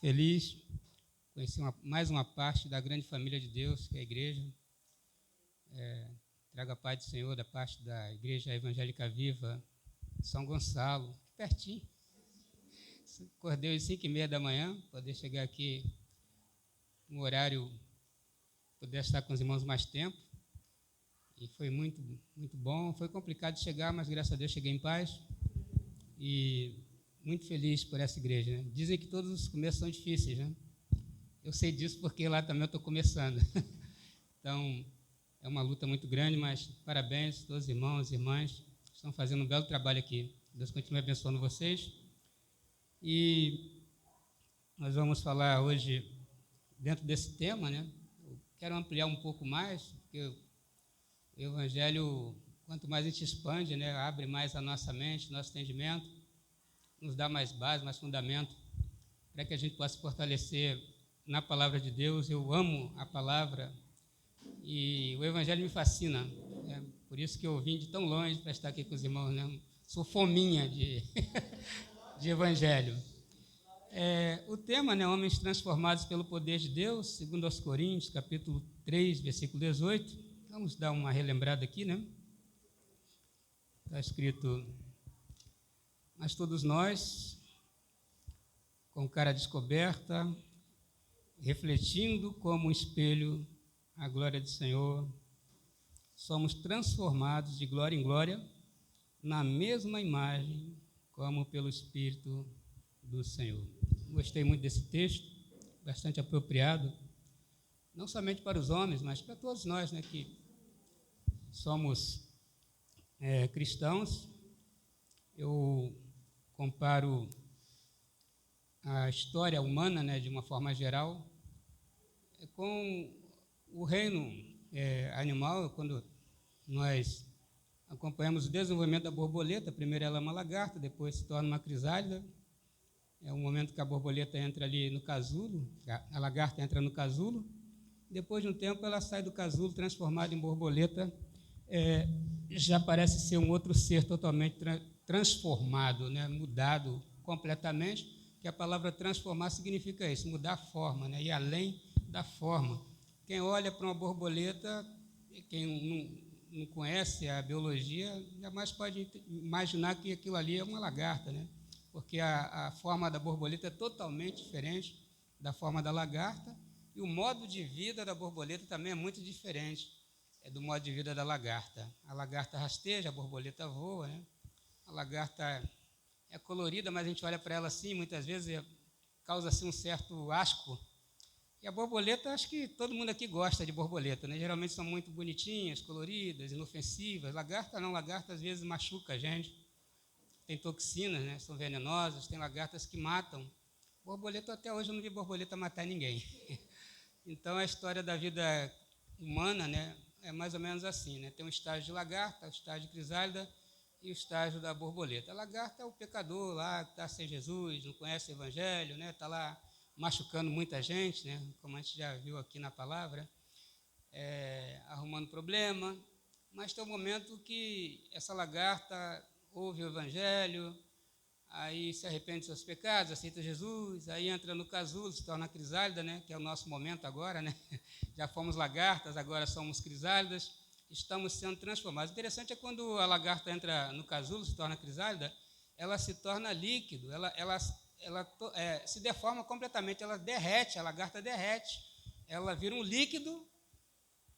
feliz, conheci mais uma parte da grande família de Deus, que é a igreja. Trago a paz do Senhor da parte da Igreja Evangélica Viva de São Gonçalo, pertinho. Acordei às 5h30 da manhã, poder chegar aqui no horário, poder estar com os irmãos mais tempo. E foi muito, muito bom. Foi complicado de chegar, mas graças a Deus cheguei em paz. E muito feliz por essa igreja, né? Dizem que todos os começos são difíceis, né? Eu sei disso porque lá também eu estou começando. Então, é uma luta muito grande, mas parabéns a todos os irmãos e irmãs que estão fazendo um belo trabalho aqui. Deus continue abençoando vocês. E nós vamos falar hoje, dentro desse tema, né? Eu quero ampliar um pouco mais, porque o Evangelho, quanto mais a gente expande, né? Abre mais a nossa mente, nosso entendimento, nos dá mais base, mais fundamento, para que a gente possa fortalecer na palavra de Deus. Eu amo a palavra e o Evangelho me fascina, né? Por isso que eu vim de tão longe para estar aqui com os irmãos, né? Sou fominha de Evangelho. O tema, né? Homens transformados pelo poder de Deus, segundo aos Coríntios, capítulo 3, versículo 18. Vamos dar uma relembrada aqui, né? Está escrito: mas todos nós, com cara descoberta, refletindo como um espelho a glória do Senhor, somos transformados de glória em glória na mesma imagem, como pelo Espírito do Senhor. Gostei muito desse texto, bastante apropriado, não somente para os homens, mas para todos nós, né, que somos cristãos. Eu comparo a história humana, né, de uma forma geral, com o reino animal. Quando nós acompanhamos o desenvolvimento da borboleta, primeiro ela é uma lagarta, depois se torna uma crisálida. É o momento que a borboleta entra ali no casulo, a lagarta entra no casulo. Depois de um tempo ela sai do casulo, transformada em borboleta, já parece ser um outro ser totalmente transformado, né? Mudado completamente, que a palavra transformar significa isso, mudar a forma, né? Ir além da forma. Quem olha para uma borboleta, quem não conhece a biologia, jamais pode imaginar que aquilo ali é uma lagarta, né? Porque a forma da borboleta é totalmente diferente da forma da lagarta, e o modo de vida da borboleta também é muito diferente do modo de vida da lagarta. A lagarta rasteja, a borboleta voa, né? A lagarta é colorida, mas a gente olha para ela assim, muitas vezes causa assim, um certo asco. E a borboleta, acho que todo mundo aqui gosta de borboleta, né? Geralmente são muito bonitinhas, coloridas, inofensivas. Lagarta não, lagarta às vezes machuca a gente. Tem toxinas, né? São venenosas, tem lagartas que matam. Borboleta, até hoje eu não vi borboleta matar ninguém. Então a história da vida humana, né, é mais ou menos assim, né? Tem um estágio de lagarta, o estágio de crisálida e o estágio da borboleta. A lagarta é o pecador lá que está sem Jesus, não conhece o Evangelho, né? Está lá machucando muita gente, né? Como a gente já viu aqui na palavra, arrumando problema. Mas tem um momento que essa lagarta ouve o Evangelho, aí se arrepende dos seus pecados, aceita Jesus, aí entra no casulo, se torna crisálida, né? Que é o nosso momento agora, né? Já fomos lagartas, agora somos crisálidas, estamos sendo transformados. O interessante é quando a lagarta entra no casulo, se torna crisálida, ela se torna líquido, ela se deforma completamente, ela derrete, a lagarta derrete, ela vira um líquido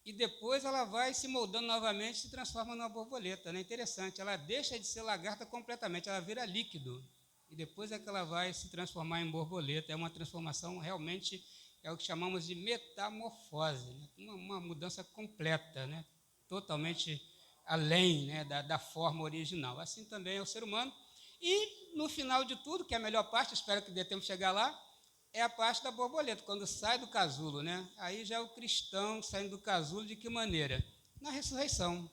e depois ela vai se moldando novamente e se transforma numa borboleta, né? Interessante, ela deixa de ser lagarta completamente, ela vira líquido e depois é que ela vai se transformar em borboleta. É uma transformação realmente, é o que chamamos de metamorfose, né? Uma mudança completa, né? Totalmente além, né, da forma original. Assim também é o ser humano. E no final de tudo, que é a melhor parte, espero que dê tempo de chegar lá, é a parte da borboleta, quando sai do casulo, né? Aí já é o cristão saindo do casulo de que maneira? Na ressurreição.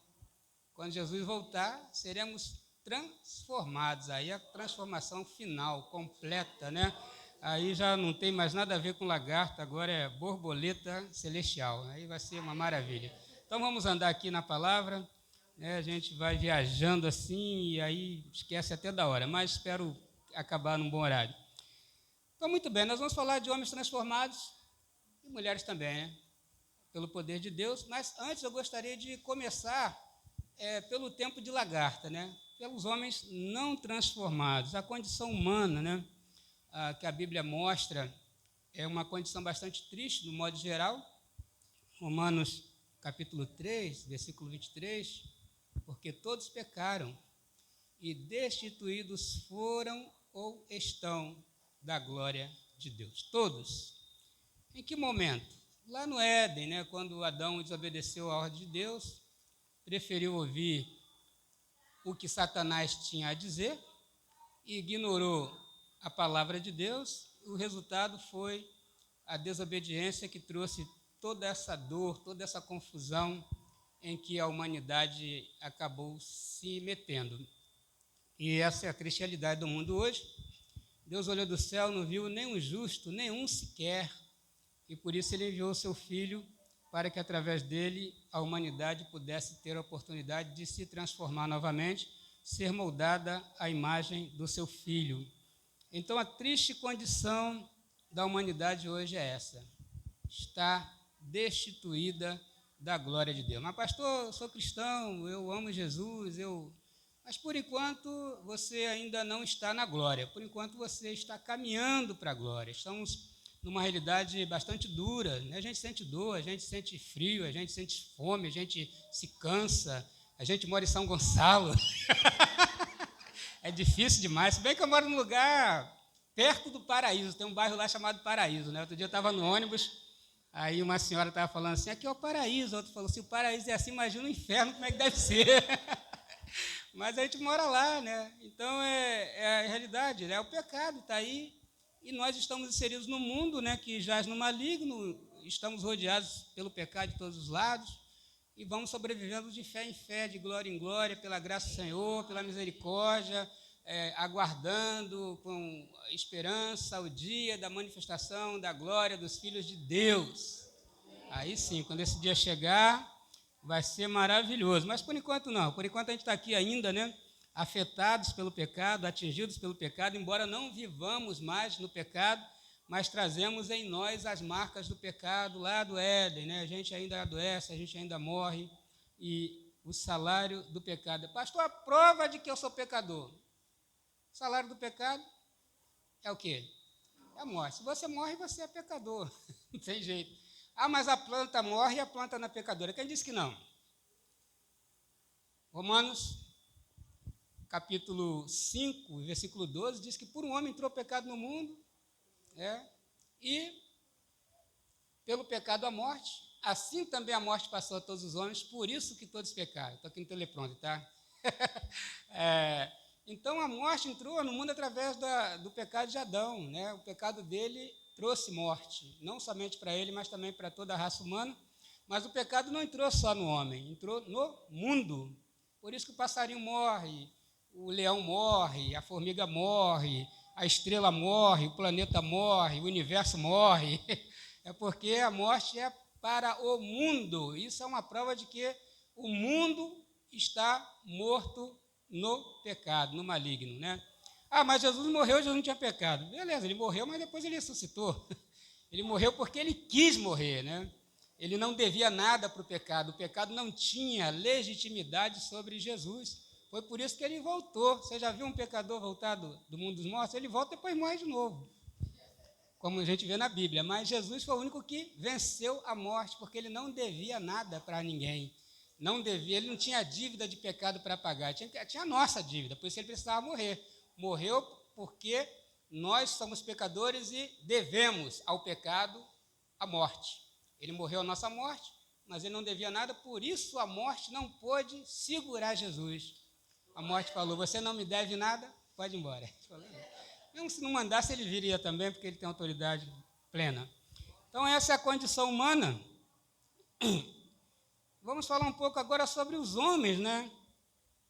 Quando Jesus voltar, seremos transformados. Aí a transformação final, completa, né? Aí já não tem mais nada a ver com lagarta, agora é borboleta celestial. Aí vai ser uma maravilha. Então vamos andar aqui na palavra, né? A gente vai viajando assim e aí esquece até da hora, mas espero acabar num bom horário. Então, muito bem, nós vamos falar de homens transformados e mulheres também, né? Pelo poder de Deus, mas antes eu gostaria de começar pelo tempo de lagarta, né? Pelos homens não transformados, a condição humana, né? Que a Bíblia mostra é uma condição bastante triste, no modo geral. Romanos capítulo 3, versículo 23, porque todos pecaram e destituídos foram ou estão da glória de Deus. Todos. Em que momento? Lá no Éden, né, quando Adão desobedeceu a ordem de Deus, preferiu ouvir o que Satanás tinha a dizer e ignorou a palavra de Deus. O resultado foi a desobediência que trouxe toda essa dor, toda essa confusão em que a humanidade acabou se metendo. E essa é a triste realidade do mundo hoje. Deus olhou do céu, não viu nenhum justo, nenhum sequer, e por isso ele enviou o seu Filho para que através dele a humanidade pudesse ter a oportunidade de se transformar novamente, ser moldada à imagem do seu Filho. Então a triste condição da humanidade hoje é essa: está destituída da glória de Deus. Mas pastor, eu sou cristão, eu amo Jesus, mas por enquanto você ainda não está na glória, por enquanto você está caminhando para a glória. Estamos numa realidade bastante dura, né? A gente sente dor, a gente sente frio, a gente sente fome, a gente se cansa, a gente mora em São Gonçalo, é difícil demais, se bem que eu moro num lugar perto do Paraíso, tem um bairro lá chamado Paraíso, né? Outro dia eu estava no ônibus, aí uma senhora estava falando assim, aqui é o Paraíso, outro falou, se o Paraíso é assim, imagina o inferno, como é que deve ser? Mas a gente mora lá, né? Então é a realidade, né? O pecado está aí e nós estamos inseridos no mundo, né, que jaz no maligno, estamos rodeados pelo pecado de todos os lados e vamos sobrevivendo de fé em fé, de glória em glória, pela graça do Senhor, pela misericórdia, aguardando com esperança o dia da manifestação da glória dos filhos de Deus. Aí sim, quando esse dia chegar, vai ser maravilhoso, mas por enquanto não, por enquanto a gente está aqui ainda, né, afetados pelo pecado, atingidos pelo pecado, embora não vivamos mais no pecado, mas trazemos em nós as marcas do pecado lá do Éden, né? A gente ainda adoece, a gente ainda morre, e o salário do pecado. Pastor, a prova de que eu sou pecador. O salário do pecado é o quê? É a morte. Se você morre, você é pecador, não tem jeito. Ah, mas a planta morre e a planta não é pecadora. Quem disse que não? Romanos capítulo 5, versículo 12, diz que por um homem entrou o pecado no mundo, e pelo pecado a morte, assim também a morte passou a todos os homens, por isso que todos pecaram. Estou aqui no teleprompter, tá? Então a morte entrou no mundo através do pecado de Adão, né? O pecado dele trouxe morte, não somente para ele, mas também para toda a raça humana, mas o pecado não entrou só no homem, entrou no mundo. Por isso que o passarinho morre, o leão morre, a formiga morre, a estrela morre, o planeta morre, o universo morre. É porque a morte é para o mundo. Isso é uma prova de que o mundo está morto no pecado, no maligno, né? Ah, mas Jesus morreu, Jesus não tinha pecado. Beleza, ele morreu, mas depois ele ressuscitou. Ele morreu porque ele quis morrer, né? Ele não devia nada para o pecado não tinha legitimidade sobre Jesus. Foi por isso que ele voltou. Você já viu um pecador voltar do mundo dos mortos? Ele volta e depois morre de novo, como a gente vê na Bíblia. Mas Jesus foi o único que venceu a morte, porque ele não devia nada para ninguém. Não devia, ele não tinha dívida de pecado para pagar, tinha a nossa dívida, por isso ele precisava morrer. Morreu porque nós somos pecadores e devemos ao pecado a morte. Ele morreu a nossa morte, mas ele não devia nada, por isso a morte não pôde segurar Jesus. A morte falou, você não me deve nada, pode ir embora. Mesmo se não mandasse, ele viria também, porque ele tem autoridade plena. Então essa é a condição humana. Vamos falar um pouco agora sobre os homens, né,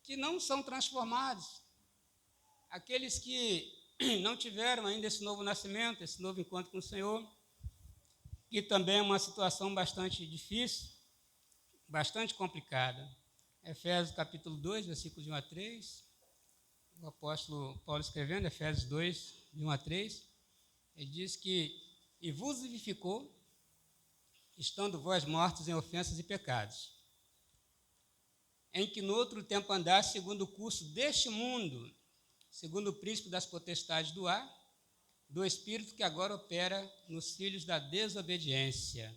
que não são transformados. Aqueles que não tiveram ainda esse novo nascimento, esse novo encontro com o Senhor, que também é uma situação bastante difícil, bastante complicada. Efésios capítulo 2, versículos de 1 a 3, o apóstolo Paulo escrevendo, Efésios 2, de 1 a 3, Ele diz que, e vos vivificou, estando vós mortos em ofensas e pecados, em que no outro tempo andaste segundo o curso deste mundo, segundo o príncipe das potestades do ar, do espírito que agora opera nos filhos da desobediência,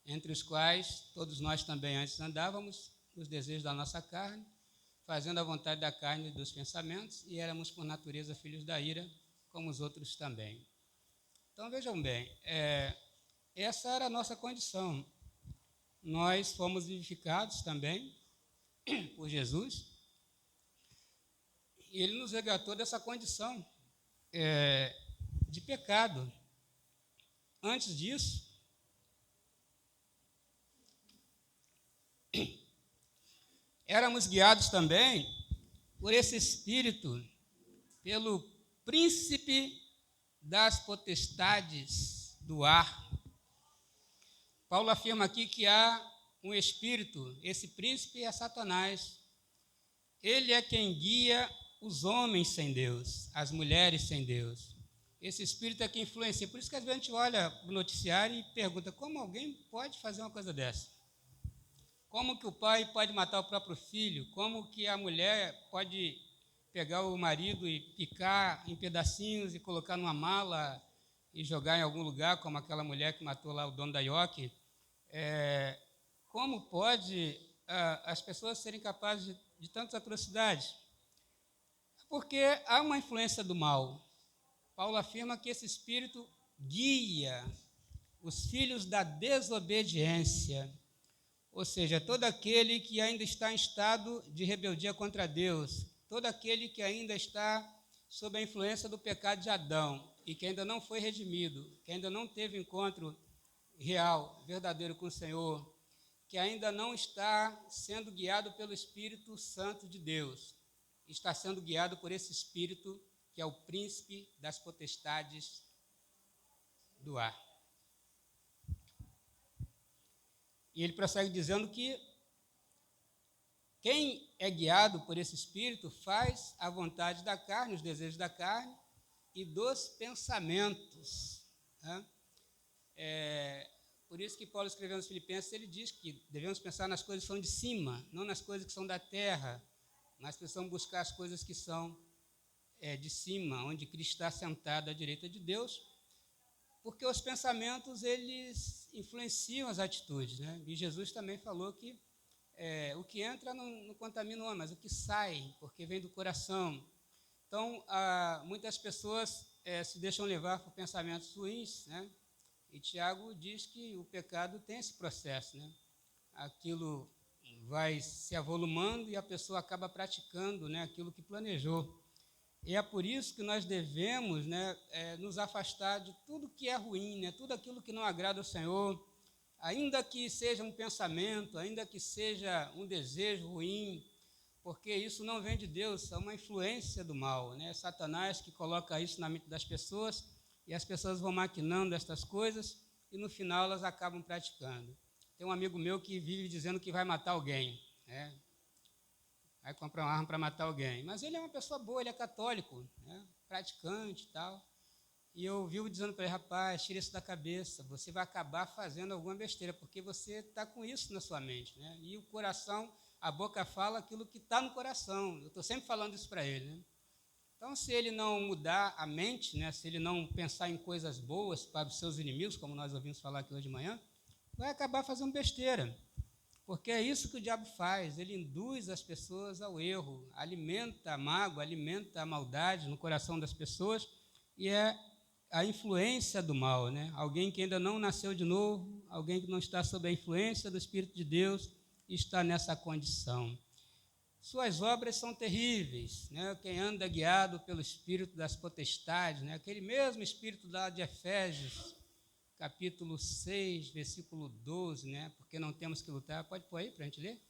entre os quais todos nós também antes andávamos, nos desejos da nossa carne, fazendo a vontade da carne e dos pensamentos, e éramos por natureza filhos da ira, como os outros também. Então vejam bem, essa era a nossa condição. Nós fomos vivificados também por Jesus, e Ele nos resgatou dessa condição de pecado. Antes disso, éramos guiados também por esse Espírito, pelo príncipe das potestades do ar. Paulo afirma aqui que há um espírito, esse príncipe é Satanás. Ele é quem guia os homens sem Deus, as mulheres sem Deus. Esse espírito é quem influencia. Por isso que às vezes a gente olha o noticiário e pergunta, como alguém pode fazer uma coisa dessa? Como que o pai pode matar o próprio filho? Como que a mulher pode pegar o marido e picar em pedacinhos e colocar numa mala e jogar em algum lugar, como aquela mulher que matou lá o dono da Yoki? Como pode as pessoas serem capazes de tantas atrocidades? Porque há uma influência do mal. Paulo afirma que esse espírito guia os filhos da desobediência, ou seja, todo aquele que ainda está em estado de rebeldia contra Deus, todo aquele que ainda está sob a influência do pecado de Adão e que ainda não foi redimido, que ainda não teve encontro real, verdadeiro com o Senhor, que ainda não está sendo guiado pelo Espírito Santo de Deus, está sendo guiado por esse Espírito que é o príncipe das potestades do ar. E ele prossegue dizendo que quem é guiado por esse Espírito faz a vontade da carne, os desejos da carne e dos pensamentos. Né? Por isso que Paulo, escrevendo aos Filipenses, ele diz que devemos pensar nas coisas que são de cima, não nas coisas que são da terra, mas precisamos buscar as coisas que são de cima, onde Cristo está sentado à direita de Deus, porque os pensamentos, eles influenciam as atitudes, né? E Jesus também falou que o que entra não contamina o homem, mas o que sai, porque vem do coração. Então, muitas pessoas se deixam levar por pensamentos ruins, né? E Tiago diz que o pecado tem esse processo, né? Aquilo vai se avolumando e a pessoa acaba praticando, né, aquilo que planejou. E é por isso que nós devemos, né, nos afastar de tudo que é ruim, né, tudo aquilo que não agrada ao Senhor, ainda que seja um pensamento, ainda que seja um desejo ruim, porque isso não vem de Deus, é uma influência do mal, né? É Satanás que coloca isso na mente das pessoas e as pessoas vão maquinando estas coisas e no final elas acabam praticando. Tem um amigo meu que vive dizendo que vai matar alguém, né? Vai comprar uma arma para matar alguém. Mas ele é uma pessoa boa, ele é católico, né? Praticante e tal. E eu vivo dizendo para ele, rapaz, tira isso da cabeça, você vai acabar fazendo alguma besteira, porque você está com isso na sua mente, né? E o coração, a boca fala aquilo que está no coração. Eu estou sempre falando isso para ele, né? Então, se ele não mudar a mente, né? Se ele não pensar em coisas boas para os seus inimigos, como nós ouvimos falar aqui hoje de manhã, vai acabar fazendo besteira. Porque é isso que o diabo faz, ele induz as pessoas ao erro, alimenta a mágoa, alimenta a maldade no coração das pessoas, e é a influência do mal, né? Alguém que ainda não nasceu de novo, alguém que não está sob a influência do Espírito de Deus, está nessa condição. Suas obras são terríveis, né? Quem anda guiado pelo Espírito das potestades, né? Aquele mesmo Espírito lá de Efésios, capítulo 6, versículo 12, né? Porque não temos que lutar, pode pôr aí para a gente ler?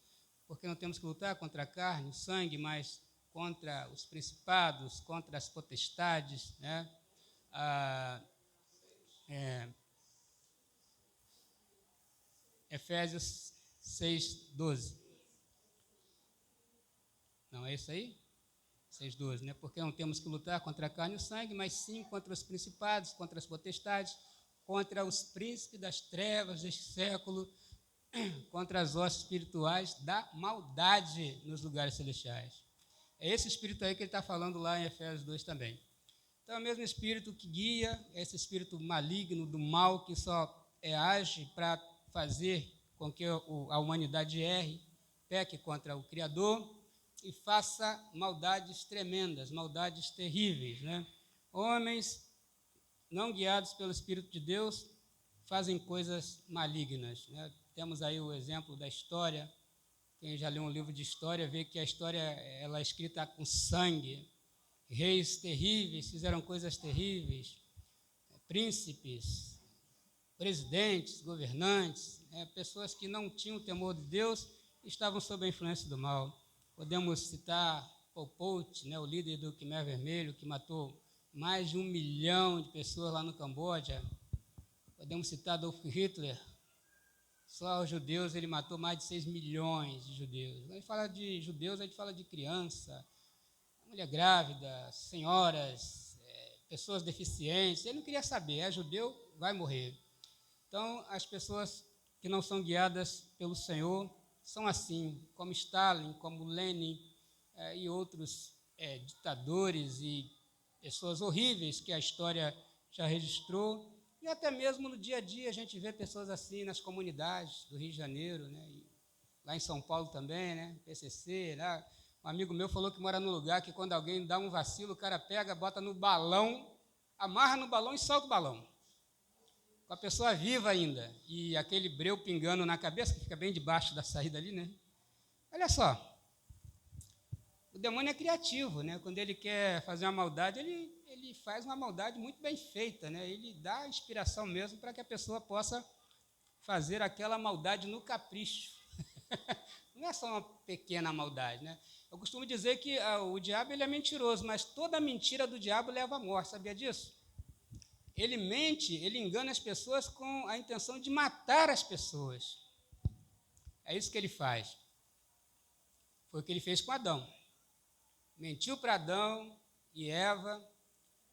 Porque não temos que lutar contra a carne, o sangue, mas contra os principados, contra as potestades, né? Efésios 6, 12. Não é isso aí? 6,12, né? Porque não temos que lutar contra a carne e o sangue, mas sim contra os principados, contra as potestades, contra os príncipes das trevas deste século, contra as hostes espirituais da maldade nos lugares celestiais. É esse espírito aí que ele está falando lá em Efésios 2 também. Então, é o mesmo espírito que guia, esse espírito maligno do mal que só age para fazer com que a humanidade erre, peque contra o Criador e faça maldades tremendas, maldades terríveis, né? Homens não guiados pelo Espírito de Deus fazem coisas malignas, né? Temos aí o exemplo da história. Quem já leu um livro de história vê que a história ela é escrita com sangue. Reis terríveis fizeram coisas terríveis, príncipes, presidentes, governantes, pessoas que não tinham temor de Deus estavam sob a influência do mal. Podemos citar Pol Pot, né, o líder do Khmer Vermelho, que matou mais de 1 milhão de pessoas lá no Camboja. Podemos citar Adolf Hitler. Só os judeus ele matou mais de 6 milhões de judeus. Quando a gente fala de judeus, a gente fala de criança, mulher grávida, senhoras, pessoas deficientes. Ele não queria saber, é judeu, vai morrer. Então, as pessoas que não são guiadas pelo Senhor são assim, como Stalin, como Lenin e outros ditadores e pessoas horríveis que a história já registrou. E até mesmo no dia a dia a gente vê pessoas assim nas comunidades do Rio de Janeiro, né? E lá em São Paulo também, né? PCC, lá. Um amigo meu falou que mora num lugar que quando alguém dá um vacilo, o cara pega, bota no balão, amarra no balão e solta o balão. Com a pessoa viva ainda. E aquele breu pingando na cabeça, que fica bem debaixo da saída ali, né? Olha só. O demônio é criativo, né? Quando ele quer fazer uma maldade, ele faz uma maldade muito bem feita, né? Ele dá inspiração mesmo para que a pessoa possa fazer aquela maldade no capricho. Não é só uma pequena maldade, né? Eu costumo dizer que o diabo ele é mentiroso, mas toda mentira do diabo leva à morte, sabia disso? Ele mente, ele engana as pessoas com a intenção de matar as pessoas. É isso que ele faz. Foi o que ele fez com Adão. Mentiu para Adão e Eva,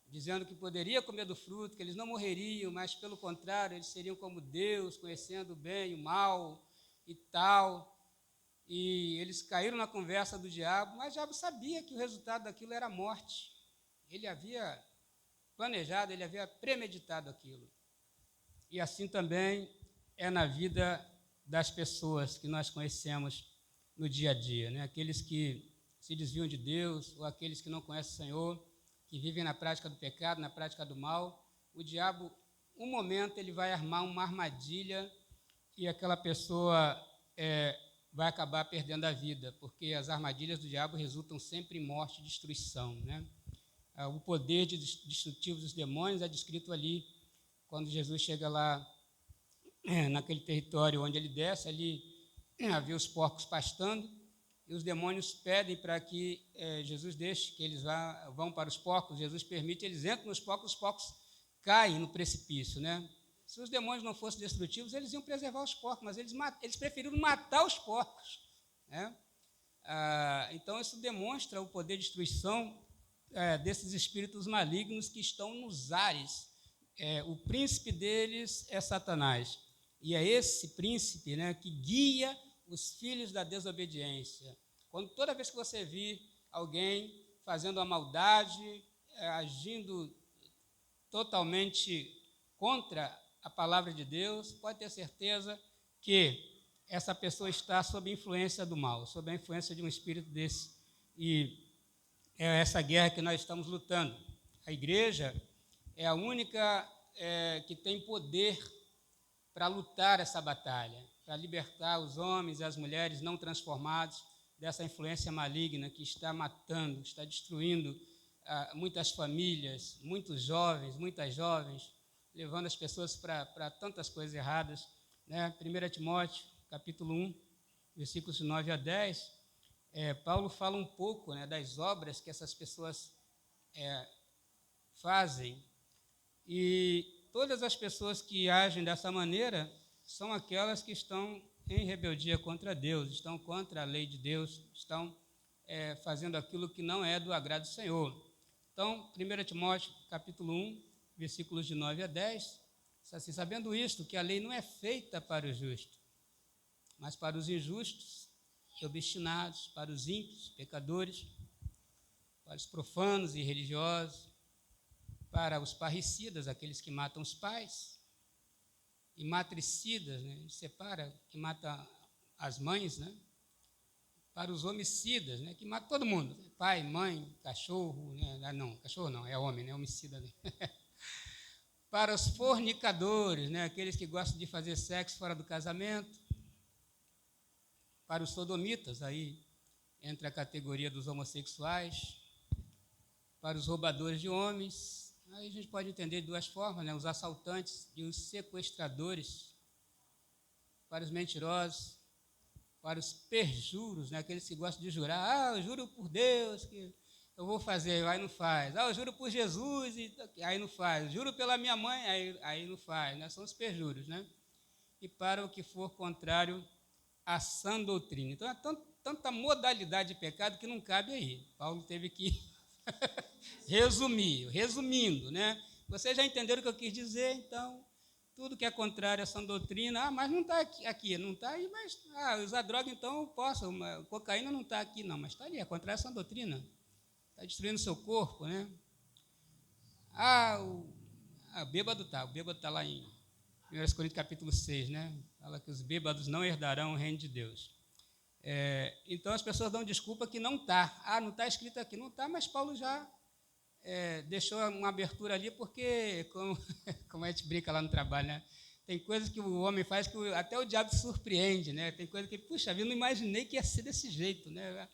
dizendo que poderia comer do fruto, que eles não morreriam, mas, pelo contrário, eles seriam como Deus, conhecendo o bem e o mal e tal. E eles caíram na conversa do diabo, mas o diabo sabia que o resultado daquilo era a morte. Ele havia planejado, ele havia premeditado aquilo. E assim também é na vida das pessoas que nós conhecemos no dia a dia, né? Aqueles que se desviam de Deus, ou aqueles que não conhecem o Senhor, que vivem na prática do pecado, na prática do mal. O diabo, um momento, ele vai armar uma armadilha e aquela pessoa vai acabar perdendo a vida, porque as armadilhas do diabo resultam sempre em morte e destruição, né? O poder destrutivo dos demônios é descrito ali, quando Jesus chega lá, naquele território onde ele desce, ali havia os porcos pastando, e os demônios pedem para que Jesus deixe que eles vão para os porcos. Jesus permite, eles entram nos porcos, os porcos caem no precipício, né? Se os demônios não fossem destrutivos, eles iam preservar os porcos, mas eles preferiram matar os porcos, né? Então, isso demonstra o poder de destruição desses espíritos malignos que estão nos ares. O príncipe deles é Satanás, e é esse príncipe, né, que guia os filhos da desobediência. Toda vez que você vir alguém fazendo a maldade, agindo totalmente contra a palavra de Deus, pode ter certeza que essa pessoa está sob a influência do mal, sob a influência de um espírito desse. E é essa guerra que nós estamos lutando. A igreja é a única que tem poder para lutar essa batalha, para libertar os homens e as mulheres não transformados dessa influência maligna que está matando, está destruindo muitas famílias, muitos jovens, muitas jovens, levando as pessoas para tantas coisas erradas, né? 1 Timóteo, capítulo 1, versículos 9 a 10, Paulo fala um pouco, né, das obras que essas pessoas fazem, e todas as pessoas que agem dessa maneira são aquelas que estão em rebeldia contra Deus, estão contra a lei de Deus, estão fazendo aquilo que não é do agrado do Senhor. Então, 1 Timóteo, capítulo 1, versículos de 9 a 10, diz assim: sabendo isto, que a lei não é feita para o justo, mas para os injustos e obstinados, para os ímpios, pecadores, para os profanos e religiosos, para os parricidas, aqueles que matam os pais, e matricidas, né, separa, que mata as mães, né, para os homicidas, né, que matam todo mundo, pai, mãe, cachorro, né, não, cachorro não, é homem, né, homicida, né. Para os fornicadores, né, aqueles que gostam de fazer sexo fora do casamento, para os sodomitas, aí entra a categoria dos homossexuais, para os roubadores de homens. Aí a gente pode entender de duas formas, né? Os assaltantes e os sequestradores, para os mentirosos, para os perjuros, né? Aqueles que gostam de jurar: eu juro por Deus que eu vou fazer, aí não faz. Eu juro por Jesus, aí não faz. Juro pela minha mãe, aí não faz, né? São os perjuros, né? E para o que for contrário à sã doutrina. Então é tanta modalidade de pecado que não cabe aí. Paulo teve que resumindo, né? Vocês já entenderam o que eu quis dizer, então, tudo que é contrário a essa doutrina, mas não está aqui, não está aí, mas usar droga, então eu posso, cocaína não está aqui, não, mas está ali, é contrário a essa doutrina, está destruindo o seu corpo, né? O bêbado está lá em 1 Coríntios capítulo 6, né? Fala que os bêbados não herdarão o reino de Deus. Então as pessoas dão desculpa que não está, não está escrito aqui, não está, mas Paulo já deixou uma abertura ali, porque, como a gente brinca lá no trabalho, né? Tem coisas que o homem faz que até o diabo se surpreende, né? Tem coisas que, puxa, eu não imaginei que ia ser desse jeito, né?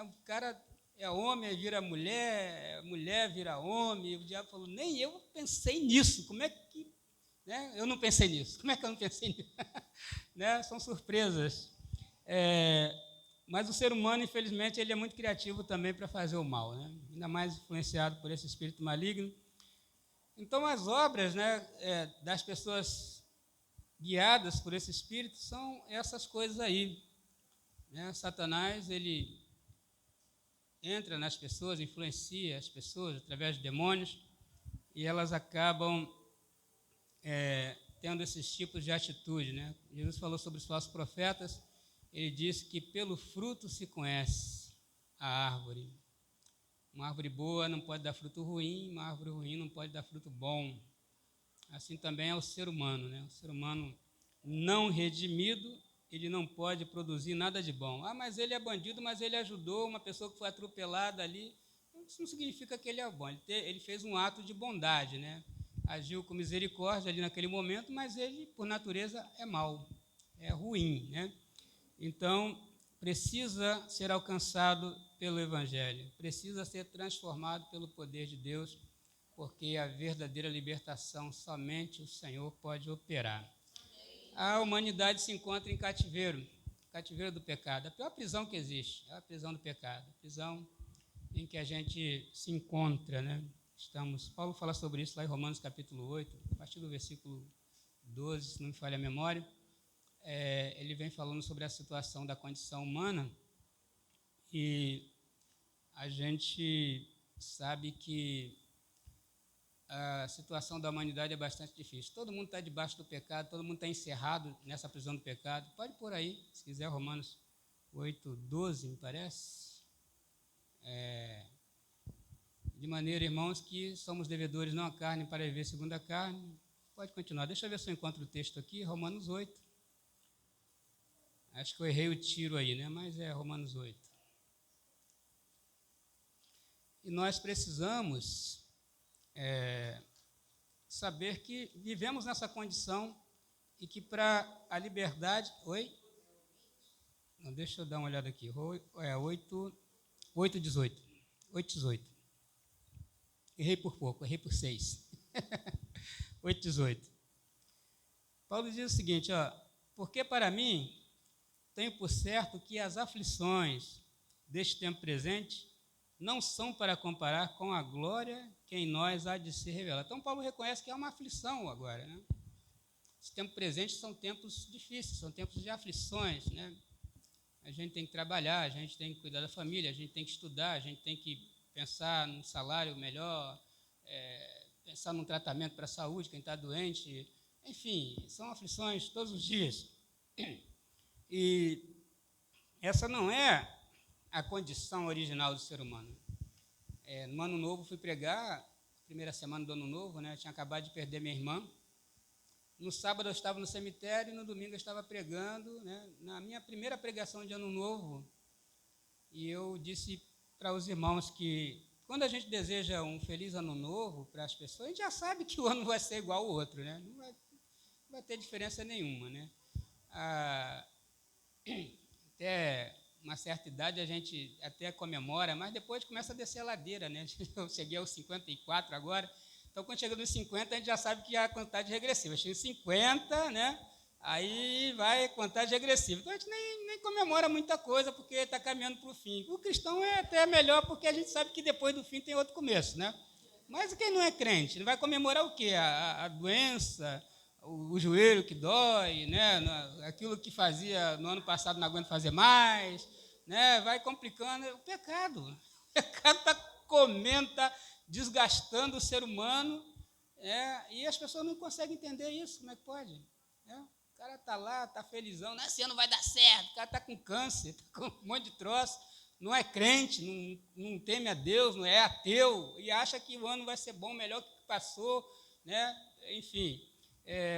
O cara é homem, aí vira mulher, mulher vira homem, e o diabo falou: nem eu pensei nisso, como é que, né? Eu não pensei nisso, como é que eu não pensei nisso? Né? São surpresas. Mas o ser humano, infelizmente, ele é muito criativo também para fazer o mal, né? Ainda mais influenciado por esse espírito maligno. Então, as obras, né, das pessoas guiadas por esse espírito são essas coisas aí, né? Satanás, ele entra nas pessoas, influencia as pessoas através de demônios, e elas acabam tendo esses tipos de atitude, né? Jesus falou sobre os falsos profetas. Ele disse que pelo fruto se conhece a árvore. Uma árvore boa não pode dar fruto ruim, uma árvore ruim não pode dar fruto bom. Assim também é o ser humano, né? O ser humano não redimido, ele não pode produzir nada de bom. Mas ele é bandido, mas ele ajudou uma pessoa que foi atropelada ali. Isso não significa que ele é bom. Ele fez um ato de bondade, né? Agiu com misericórdia ali naquele momento, mas ele, por natureza, é mau, é ruim, né? Então, precisa ser alcançado pelo Evangelho, precisa ser transformado pelo poder de Deus, porque a verdadeira libertação somente o Senhor pode operar. A humanidade se encontra em cativeiro do pecado. A pior prisão que existe é a prisão do pecado, a prisão em que a gente se encontra, né? Paulo fala sobre isso lá em Romanos capítulo 8, a partir do versículo 12, se não me falha a memória. Ele vem falando sobre a situação da condição humana, e a gente sabe que a situação da humanidade é bastante difícil. Todo mundo está debaixo do pecado, todo mundo está encerrado nessa prisão do pecado. Pode pôr aí, se quiser, Romanos 8, 12, me parece. De maneira, irmãos, que somos devedores não à carne para viver segundo a carne. Pode continuar. Deixa eu ver se eu encontro o texto aqui, Romanos 8. Acho que eu errei o tiro aí, né? Mas é Romanos 8. E nós precisamos saber que vivemos nessa condição e que para a liberdade... Oi? Não, deixa eu dar uma olhada aqui. 8:18. 8:18. Errei por pouco, errei por 6. 8:18. Paulo diz o seguinte, porque para mim... tenho por certo que as aflições deste tempo presente não são para comparar com a glória que em nós há de se revelar. Então, Paulo reconhece que há uma aflição agora, né? Esse tempo presente são tempos difíceis, são tempos de aflições, né? A gente tem que trabalhar, a gente tem que cuidar da família, a gente tem que estudar, a gente tem que pensar num salário melhor, pensar num tratamento para a saúde, quem está doente. Enfim, são aflições todos os dias. E essa não é a condição original do ser humano. No Ano Novo, fui pregar, primeira semana do Ano Novo, né? Eu tinha acabado de perder minha irmã. No sábado eu estava no cemitério e no domingo eu estava pregando, né? Na minha primeira pregação de Ano Novo. E eu disse para os irmãos que quando a gente deseja um feliz Ano Novo para as pessoas, a gente já sabe que o ano vai ser igual ao outro, né? Não vai ter diferença nenhuma, né? Até uma certa idade a gente até comemora, mas depois começa a descer a ladeira, né? Eu cheguei aos 54 agora, então quando chega nos 50 a gente já sabe que a contagem regressiva. Chega em 50, né? Aí vai contagem regressiva. Então a gente nem comemora muita coisa porque está caminhando para o fim. O cristão é até melhor porque a gente sabe que depois do fim tem outro começo, né? Mas quem não é crente, ele vai comemorar o quê? A doença, o joelho que dói, né? Aquilo que fazia no ano passado não aguenta fazer mais, né? Vai complicando. O pecado está comendo, está desgastando o ser humano, e as pessoas não conseguem entender isso. Como é que pode? O cara está lá, está felizão, esse ano vai dar certo, o cara está com câncer, está com um monte de troço, não é crente, não teme a Deus, não é ateu, e acha que o ano vai ser bom, melhor que o que passou, né? Enfim.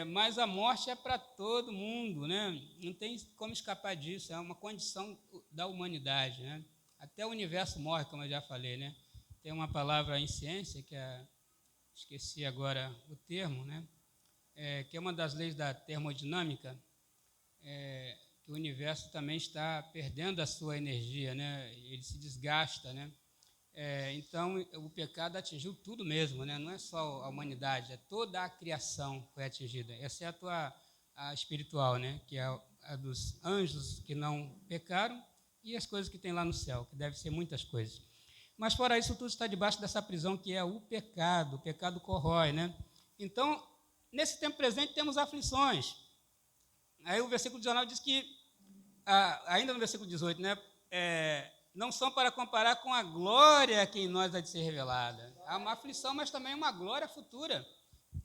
Mas a morte é para todo mundo, né? Não tem como escapar disso, é uma condição da humanidade, né? Até o universo morre, como eu já falei, né? Tem uma palavra em ciência, esqueci agora o termo, né? Que é uma das leis da termodinâmica, que o universo também está perdendo a sua energia, né? Ele se desgasta, né? Então, o pecado atingiu tudo mesmo, né? Não é só a humanidade, é toda a criação foi atingida, exceto a espiritual, né? Que é a dos anjos que não pecaram e as coisas que tem lá no céu, que deve ser muitas coisas. Mas, fora isso, tudo está debaixo dessa prisão que é o pecado corrói, né? Então, nesse tempo presente, temos aflições. Aí o versículo 19 diz que, ainda no versículo 18, né? Não são para comparar com a glória que em nós há de ser revelada. Há uma aflição, mas também uma glória futura.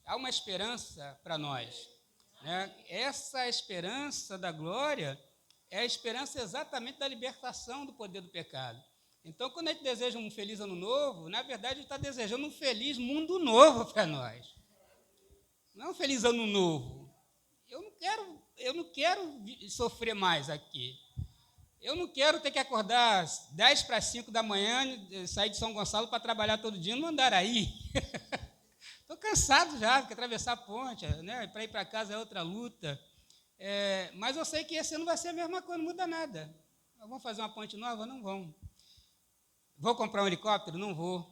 Há uma esperança para nós, né? Essa esperança da glória é a esperança exatamente da libertação do poder do pecado. Então, quando a gente deseja um feliz ano novo, na verdade, a gente está desejando um feliz mundo novo para nós. Não é um feliz ano novo. Eu não quero sofrer mais aqui. Eu não quero ter que acordar às 10 para 5 da manhã, sair de São Gonçalo para trabalhar todo dia no Andaraí. Estou cansado já, porque atravessar a ponte, né? Para ir para casa é outra luta. Mas eu sei que esse ano vai ser a mesma coisa, não muda nada. Vamos fazer uma ponte nova? Não vamos. Vou comprar um helicóptero? Não vou.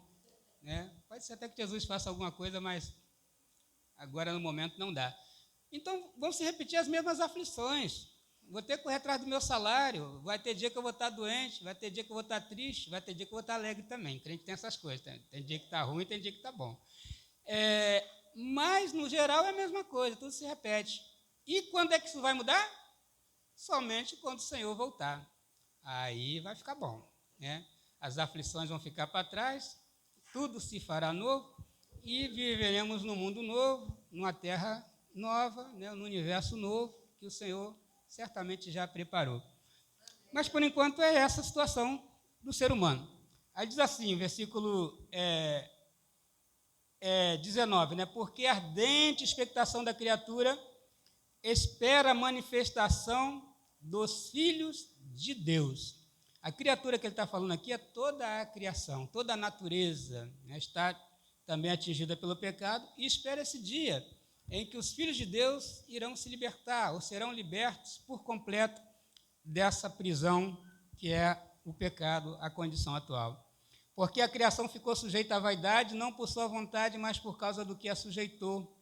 Né? Pode ser até que Jesus faça alguma coisa, mas agora no momento não dá. Então, vão se repetir as mesmas aflições. Vou ter que correr atrás do meu salário, vai ter dia que eu vou estar doente, vai ter dia que eu vou estar triste, vai ter dia que eu vou estar alegre também. Crente tem essas coisas, tem dia que está ruim, tem dia que está bom. Mas, no geral, é a mesma coisa, tudo se repete. E quando é que isso vai mudar? Somente quando o Senhor voltar. Aí vai ficar bom, né? As aflições vão ficar para trás, tudo se fará novo e viveremos num mundo novo, numa terra nova, né? Num universo novo que o Senhor certamente já preparou. Mas, por enquanto, é essa a situação do ser humano. Aí diz assim, versículo 19, né? Porque a ardente expectação da criatura espera a manifestação dos filhos de Deus. A criatura que ele está falando aqui é toda a criação, toda a natureza, né? Está também atingida pelo pecado e espera esse dia em que os filhos de Deus irão se libertar ou serão libertos por completo dessa prisão que é o pecado, a condição atual. Porque a criação ficou sujeita à vaidade, não por sua vontade, mas por causa do que a sujeitou,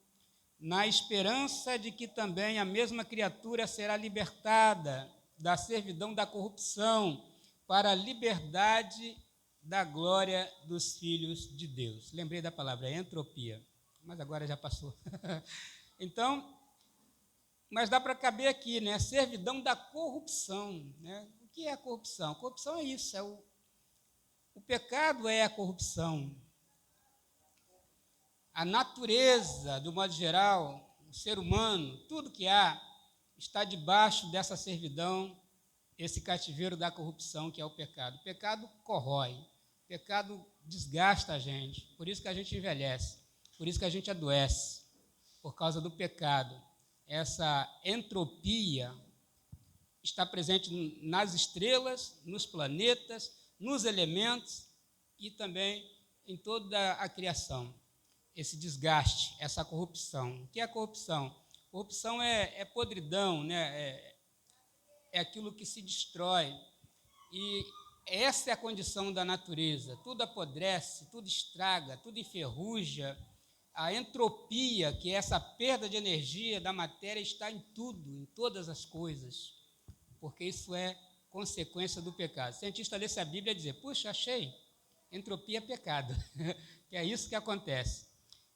na esperança de que também a mesma criatura será libertada da servidão da corrupção para a liberdade da glória dos filhos de Deus. Lembrei da palavra entropia, mas agora já passou. Então, mas dá para caber aqui, né? Servidão da corrupção, né? O que é a corrupção? A corrupção é isso, o pecado é a corrupção. A natureza, do modo geral, o ser humano, tudo que há, está debaixo dessa servidão, esse cativeiro da corrupção que é o pecado. O pecado corrói, o pecado desgasta a gente, por isso que a gente envelhece, por isso que a gente adoece, por causa do pecado. Essa entropia está presente nas estrelas, nos planetas, nos elementos e também em toda a criação. Esse desgaste, essa corrupção. O que é a corrupção? Corrupção é podridão, né? É aquilo que se destrói. E essa é a condição da natureza. Tudo apodrece, tudo estraga, tudo enferruja. A entropia, que é essa perda de energia da matéria, está em tudo, em todas as coisas, porque isso é consequência do pecado. O cientista lesse a Bíblia e dizer, puxa, achei, entropia é pecado, que é isso que acontece.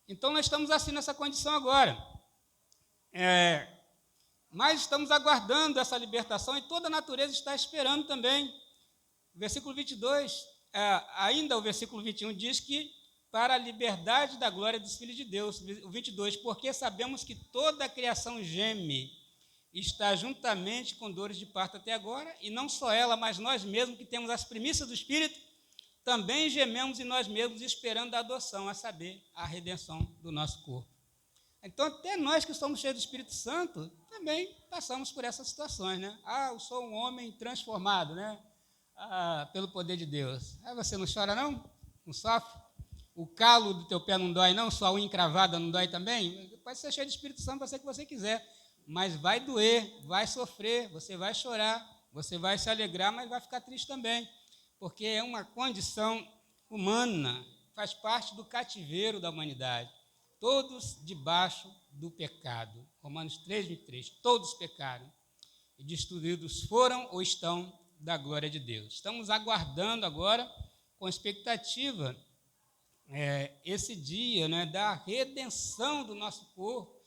Então, nós estamos assim nessa condição agora, mas estamos aguardando essa libertação e toda a natureza está esperando também. O versículo 22, ainda o versículo 21 diz que para a liberdade da glória dos filhos de Deus. O 22, porque sabemos que toda a criação geme, está juntamente com dores de parto até agora, e não só ela, mas nós mesmos que temos as primícias do Espírito, também gememos em nós mesmos, esperando a adoção, a saber, a redenção do nosso corpo. Então, até nós que somos cheios do Espírito Santo, também passamos por essas situações, né? Eu sou um homem transformado, né? Pelo poder de Deus. Você não chora, não? Não sofre? O calo do teu pé não dói, não? Sua unha encravada não dói também? Pode ser cheio do Espírito Santo, pode ser o que você quiser, mas vai doer, vai sofrer, você vai chorar, você vai se alegrar, mas vai ficar triste também, porque é uma condição humana, faz parte do cativeiro da humanidade. Todos debaixo do pecado. Romanos 3, 23. Todos pecaram e destruídos foram ou estão da glória de Deus. Estamos aguardando agora, com expectativa, esse dia, né, da redenção do nosso corpo,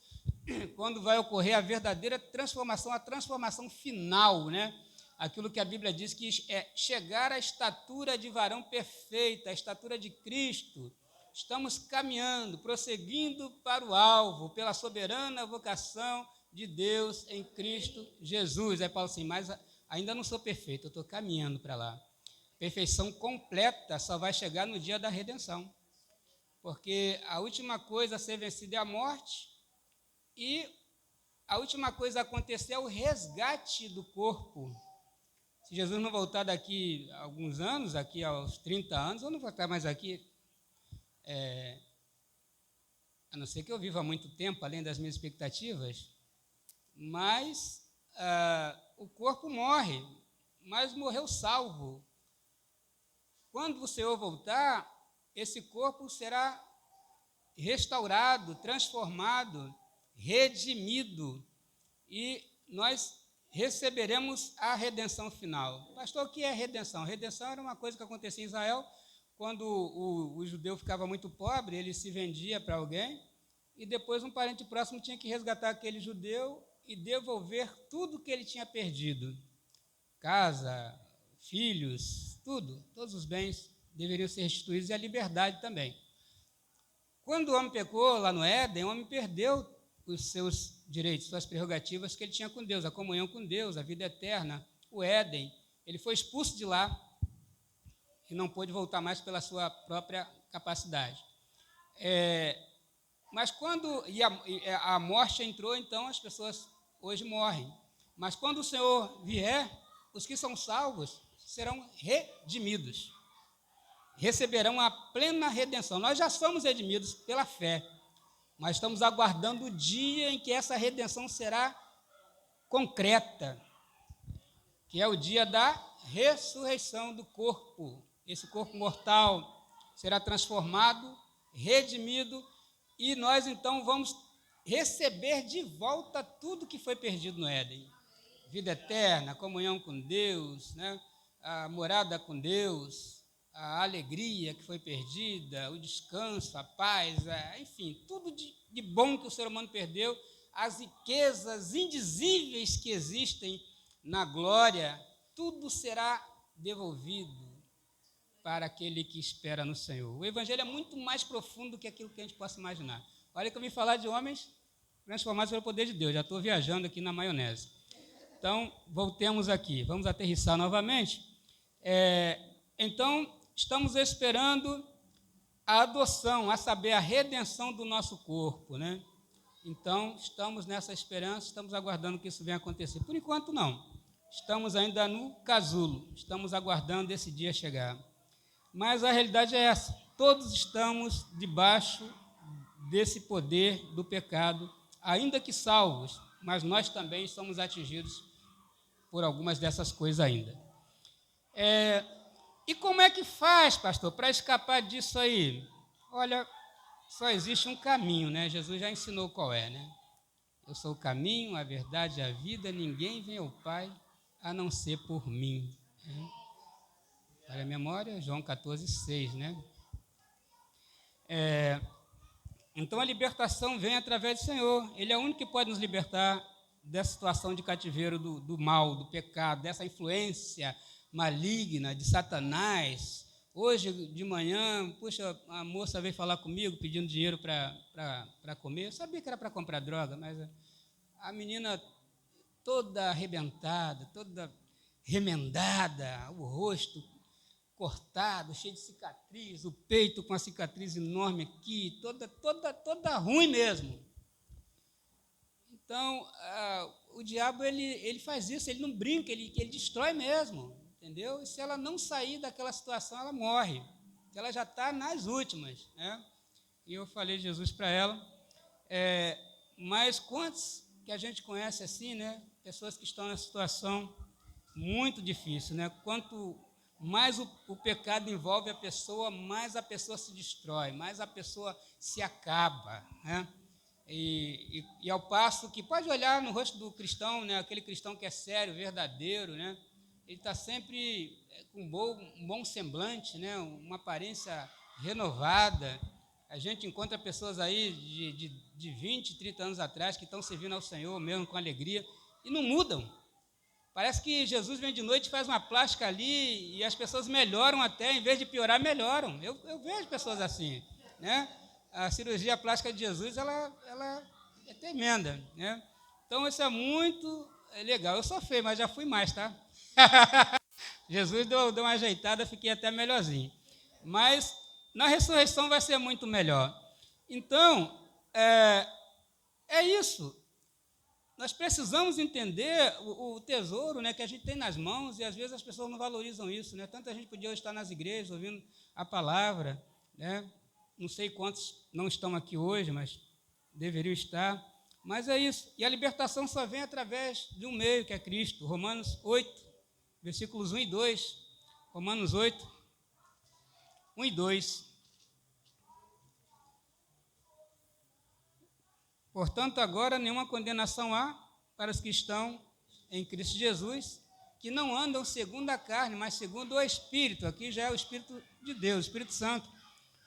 quando vai ocorrer a verdadeira transformação, a transformação final, né? Aquilo que a Bíblia diz que é chegar à estatura de varão perfeita, a estatura de Cristo. Estamos caminhando, prosseguindo para o alvo, pela soberana vocação de Deus em Cristo Jesus. Aí Paulo assim, mas ainda não sou perfeito, eu estou caminhando para lá. Perfeição completa só vai chegar no dia da redenção, porque a última coisa a ser vencida é a morte, e a última coisa a acontecer é o resgate do corpo. Se Jesus não voltar daqui a alguns anos, aqui aos 30 anos, eu não vou estar mais aqui, a não ser que eu viva muito tempo, além das minhas expectativas, mas o corpo morre, mas morreu salvo. Quando o Senhor voltar, esse corpo será restaurado, transformado, redimido, e nós receberemos a redenção final. Pastor, o que é redenção? Redenção era uma coisa que acontecia em Israel, quando o judeu ficava muito pobre, ele se vendia para alguém, e depois um parente próximo tinha que resgatar aquele judeu e devolver tudo que ele tinha perdido. Casa, filhos, tudo, todos os bens deveriam ser restituídos, e a liberdade também. Quando o homem pecou lá no Éden, o homem perdeu os seus direitos, suas prerrogativas que ele tinha com Deus, a comunhão com Deus, a vida eterna, o Éden. Ele foi expulso de lá e não pôde voltar mais pela sua própria capacidade. Mas quando a morte entrou, então as pessoas hoje morrem. Mas quando o Senhor vier, os que são salvos serão redimidos, receberão a plena redenção. Nós já somos redimidos pela fé, mas estamos aguardando o dia em que essa redenção será concreta, que é o dia da ressurreição do corpo. Esse corpo mortal será transformado, redimido, e nós então vamos receber de volta tudo que foi perdido no Éden. Vida eterna, comunhão com Deus, né? A morada com Deus, a alegria que foi perdida, o descanso, a paz, enfim, tudo de bom que o ser humano perdeu, as riquezas indizíveis que existem na glória tudo será devolvido para aquele que espera no Senhor. O Evangelho é muito mais profundo do que aquilo que a gente possa imaginar. Olha que eu vim falar de homens transformados pelo poder de Deus, já estou viajando aqui na maionese. Então, voltemos aqui, vamos aterrissar novamente. Então, estamos esperando a adoção, a saber, a redenção do nosso corpo, né? Então, estamos nessa esperança, estamos aguardando que isso venha acontecer. Por enquanto, não. Estamos ainda no casulo, estamos aguardando esse dia chegar. Mas a realidade é essa, todos estamos debaixo desse poder do pecado, ainda que salvos, mas nós também somos atingidos por algumas dessas coisas ainda. E como é que faz, pastor, para escapar disso aí? Olha, só existe um caminho, né? Jesus já ensinou qual é, né? Eu sou o caminho, a verdade e a vida, ninguém vem ao Pai a não ser por mim. Para a memória, João 14,6, né? Então a libertação vem através do Senhor. Ele é o único que pode nos libertar dessa situação de cativeiro do mal, do pecado, dessa influência maligna de Satanás. Hoje de manhã, puxa, a moça veio falar comigo pedindo dinheiro para comer. Eu sabia que era para comprar droga, mas a menina toda arrebentada, toda remendada, o rosto cortado, cheio de cicatriz, o peito com a cicatriz enorme aqui, toda ruim mesmo. Então, o diabo, ele faz isso, ele não brinca, ele destrói mesmo, entendeu? E se ela não sair daquela situação, ela morre, porque ela já está nas últimas, né? E eu falei de Jesus para ela, mas quantos que a gente conhece assim, né? Pessoas que estão nessa situação muito difícil, né? Quanto mais o pecado envolve a pessoa, mais a pessoa se destrói, mais a pessoa se acaba, né? E ao passo que pode olhar no rosto do cristão, né? Aquele cristão que é sério, verdadeiro, né? Ele está sempre com um bom semblante, né? Uma aparência renovada. A gente encontra pessoas aí de 20, 30 anos atrás que estão servindo ao Senhor mesmo com alegria e não mudam. Parece que Jesus vem de noite, faz uma plástica ali e as pessoas melhoram até, em vez de piorar, melhoram. Eu vejo pessoas assim, né? A cirurgia plástica de Jesus, ela é tremenda, né? Então, isso é muito legal. Eu sou feio, mas já fui mais, tá? Jesus deu uma ajeitada, fiquei até melhorzinho. Mas na ressurreição vai ser muito melhor. Então, é isso. Nós precisamos entender o tesouro, né, que a gente tem nas mãos, e às vezes as pessoas não valorizam isso, né? Tanta gente podia estar nas igrejas ouvindo a palavra, né? Não sei quantos não estão aqui hoje, mas deveriam estar. Mas é isso. E a libertação só vem através de um meio, que é Cristo. Romanos 8, versículos 1 e 2. Romanos 8, 1 e 2. Portanto, agora nenhuma condenação há para os que estão em Cristo Jesus, que não andam segundo a carne, mas segundo o Espírito. Aqui já é o Espírito de Deus, o Espírito Santo.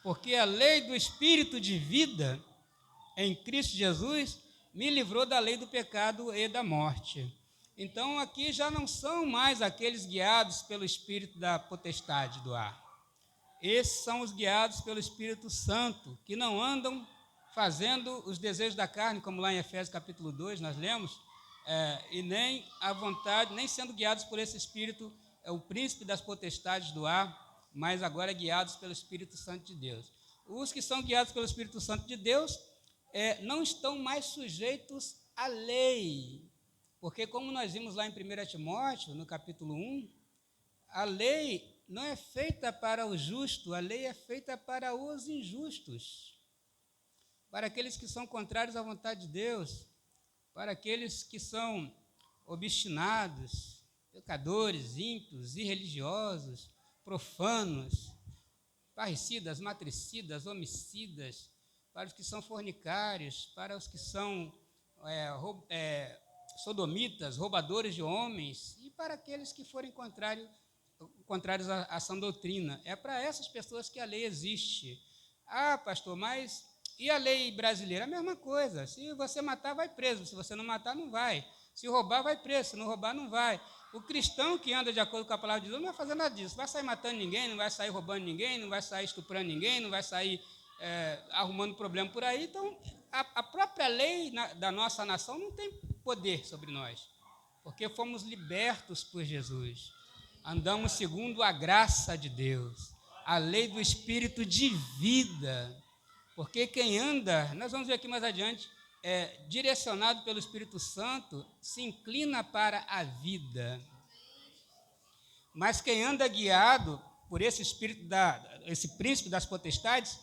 Porque a lei do Espírito de vida em Cristo Jesus me livrou da lei do pecado e da morte. Então, aqui já não são mais aqueles guiados pelo Espírito da potestade do ar. Esses são os guiados pelo Espírito Santo, que não andam fazendo os desejos da carne, como lá em Efésios capítulo 2, nós lemos, e nem a vontade, nem sendo guiados por esse Espírito, o príncipe das potestades do ar, mas agora guiados pelo Espírito Santo de Deus. Os que são guiados pelo Espírito Santo de Deus não estão mais sujeitos à lei, porque como nós vimos lá em 1 Timóteo, no capítulo 1, a lei não é feita para o justo, a lei é feita para os injustos, para aqueles que são contrários à vontade de Deus, para aqueles que são obstinados, pecadores, ímpios, irreligiosos, profanos, parricidas, matricidas, homicidas, para os que são fornicários, para os que são sodomitas, roubadores de homens, e para aqueles que forem contrários à sã doutrina. É para essas pessoas que a lei existe. Ah, pastor, mas e a lei brasileira? A mesma coisa. Se você matar, vai preso. Se você não matar, não vai. Se roubar, vai preso. Se não roubar, não vai. O cristão que anda de acordo com a palavra de Deus não vai fazer nada disso. Não vai sair matando ninguém, não vai sair roubando ninguém, não vai sair estuprando ninguém, não vai sair arrumando problema por aí. Então, a própria lei da nossa nação não tem poder sobre nós, porque fomos libertos por Jesus. Andamos segundo a graça de Deus, a lei do Espírito de vida. Porque quem anda, nós vamos ver aqui mais adiante, direcionado pelo Espírito Santo, se inclina para a vida. Mas quem anda guiado por esse espírito, esse príncipe das potestades,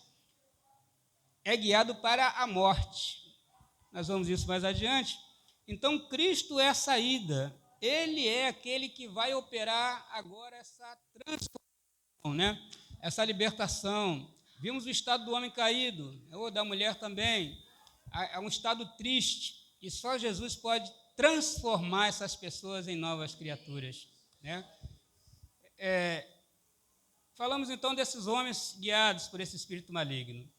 é guiado para a morte. Nós vamos ver isso mais adiante. Então, Cristo é a saída. Ele é aquele que vai operar agora essa transformação, né? Essa libertação. Vimos o estado do homem caído, ou da mulher também. É um estado triste, e só Jesus pode transformar essas pessoas em novas criaturas, né? Falamos então desses homens guiados por esse espírito maligno.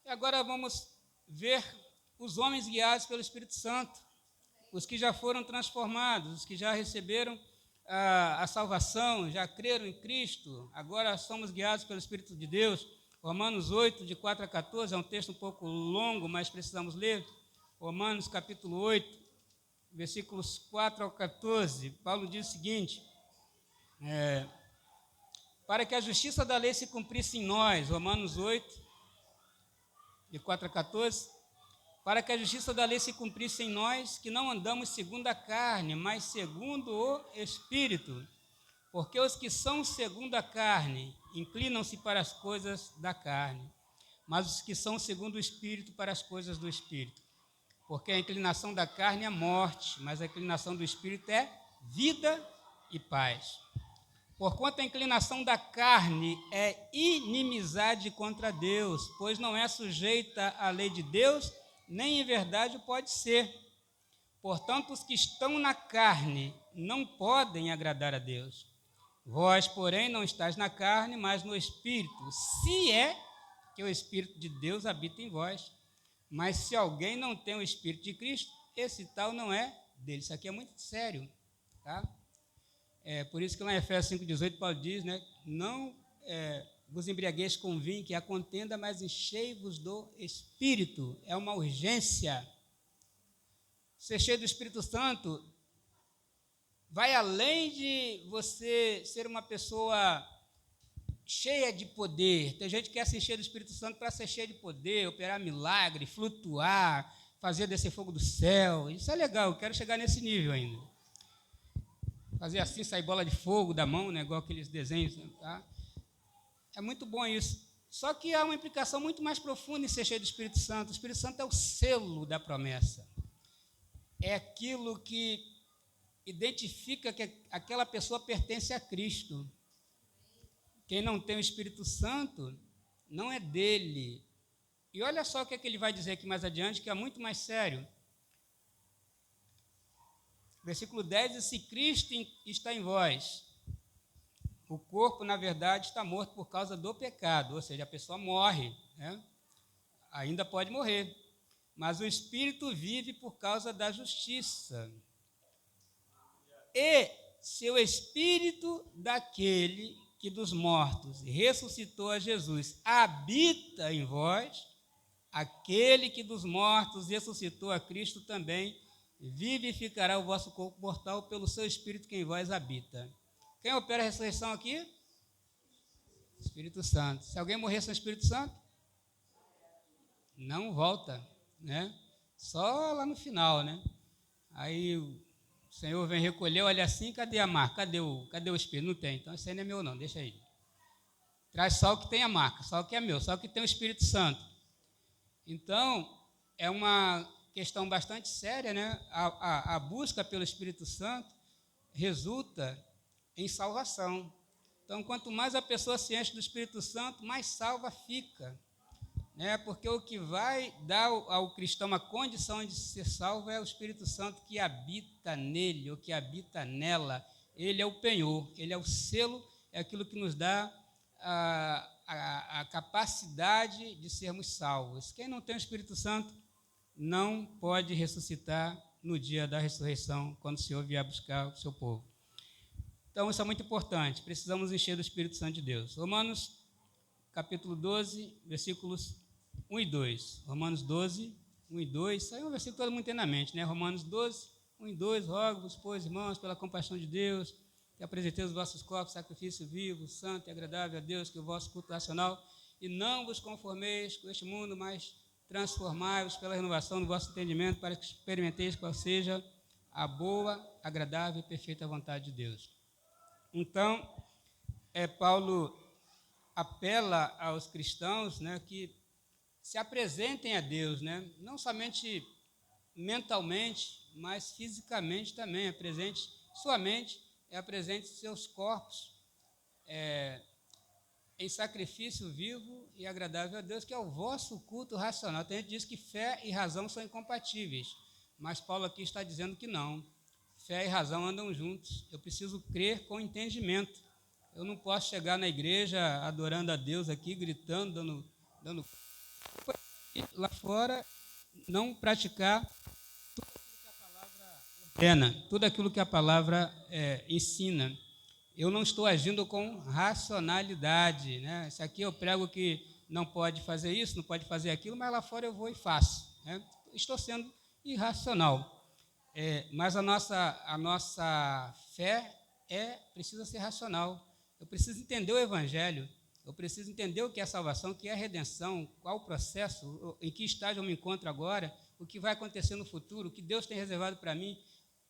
E agora vamos ver os homens guiados pelo Espírito Santo, os que já foram transformados, os que já receberam a salvação, já creram em Cristo, agora somos guiados pelo Espírito de Deus. Romanos 8, de 4 a 14, é um texto um pouco longo, mas precisamos ler. Romanos capítulo 8, versículos 4 ao 14, Paulo diz o seguinte: para que a justiça da lei se cumprisse em nós, Romanos 8, de 4 a 14, para que a justiça da lei se cumprisse em nós, que não andamos segundo a carne, mas segundo o Espírito. Porque os que são segundo a carne inclinam-se para as coisas da carne, mas os que são segundo o Espírito para as coisas do Espírito. Porque a inclinação da carne é morte, mas a inclinação do Espírito é vida e paz. Porquanto a inclinação da carne é inimizade contra Deus, pois não é sujeita à lei de Deus, nem em verdade pode ser. Portanto, os que estão na carne não podem agradar a Deus. Vós, porém, não estáis na carne, mas no Espírito, se é que o Espírito de Deus habita em vós. Mas se alguém não tem o Espírito de Cristo, esse tal não é dele. Isso aqui é muito sério, tá? Por isso que lá em Efésios 5,18, Paulo diz, né, não vos embriagueis com vinho, que há contenda, mas enchei-vos do Espírito. É uma urgência. Ser cheio do Espírito Santo vai além de você ser uma pessoa cheia de poder. Tem gente que quer se encher do Espírito Santo para ser cheia de poder, operar milagre, flutuar, fazer descer fogo do céu. Isso é legal, eu quero chegar nesse nível ainda. Fazer assim, sair bola de fogo da mão, né, igual aqueles desenhos. Tá? É muito bom isso. Só que há uma implicação muito mais profunda em ser cheio do Espírito Santo. O Espírito Santo é o selo da promessa. É aquilo que identifica que aquela pessoa pertence a Cristo. Quem não tem o Espírito Santo não é dele. E olha só o que ele vai dizer aqui mais adiante, que é muito mais sério. Versículo 10 diz: se Cristo está em vós, o corpo, na verdade, está morto por causa do pecado, ou seja, a pessoa morre, né? Ainda pode morrer, mas o Espírito vive por causa da justiça. E se o Espírito daquele que dos mortos ressuscitou a Jesus habita em vós, aquele que dos mortos ressuscitou a Cristo também vivificará o vosso corpo mortal pelo seu Espírito que em vós habita. Quem opera a ressurreição aqui? Espírito Santo. Se alguém morrer sem o Espírito Santo, não volta, né? Só lá no final, né? Aí o Senhor vem recolher, olha assim, cadê a marca? Cadê o Espírito? Não tem. Então, esse aí não é meu não, deixa aí. Traz só o que tem a marca, só o que é meu, só o que tem o Espírito Santo. Então, é uma questão bastante séria, né? A busca pelo Espírito Santo resulta em salvação. Então, quanto mais a pessoa se enche do Espírito Santo, mais salva fica, né? Porque o que vai dar ao cristão a condição de ser salvo é o Espírito Santo que habita nele, ou que habita nela. Ele é o penhor, ele é o selo, é aquilo que nos dá a capacidade de sermos salvos. Quem não tem o Espírito Santo não pode ressuscitar no dia da ressurreição, quando o Senhor vier buscar o seu povo. Então, isso é muito importante. Precisamos encher do Espírito Santo de Deus. Romanos, capítulo 12, versículos 1 e 2. Romanos 12, 1 e 2. Isso aí é um versículo que todo mundo tem na mente, né? Romanos 12, 1 e 2. Rogo-vos, pois, irmãos, pela compaixão de Deus, que apresenteis os vossos corpos, sacrifício vivo, santo e agradável a Deus, que o vosso culto racional, e não vos conformeis com este mundo, mas transformai-vos pela renovação do vosso entendimento, para que experimenteis qual seja a boa, agradável e perfeita vontade de Deus. Então, Paulo apela aos cristãos, né, que se apresentem a Deus, né, não somente mentalmente, mas fisicamente também. Apresente sua mente, apresente seus corpos em sacrifício vivo e agradável a Deus, que é o vosso culto racional. Tem gente que diz que fé e razão são incompatíveis, mas Paulo aqui está dizendo que não. Fé e razão andam juntos. Eu preciso crer com entendimento. Eu não posso chegar na igreja adorando a Deus aqui, gritando, dando lá fora, não praticar tudo aquilo que a palavra ordena, tudo aquilo que a palavra ensina. Eu não estou agindo com racionalidade, né? Isso aqui eu prego que não pode fazer isso, não pode fazer aquilo, mas lá fora eu vou e faço, né? Estou sendo irracional. Mas a nossa fé precisa ser racional. Eu preciso entender o Evangelho, eu preciso entender o que é salvação, o que é redenção, qual o processo, em que estágio eu me encontro agora, o que vai acontecer no futuro, o que Deus tem reservado para mim,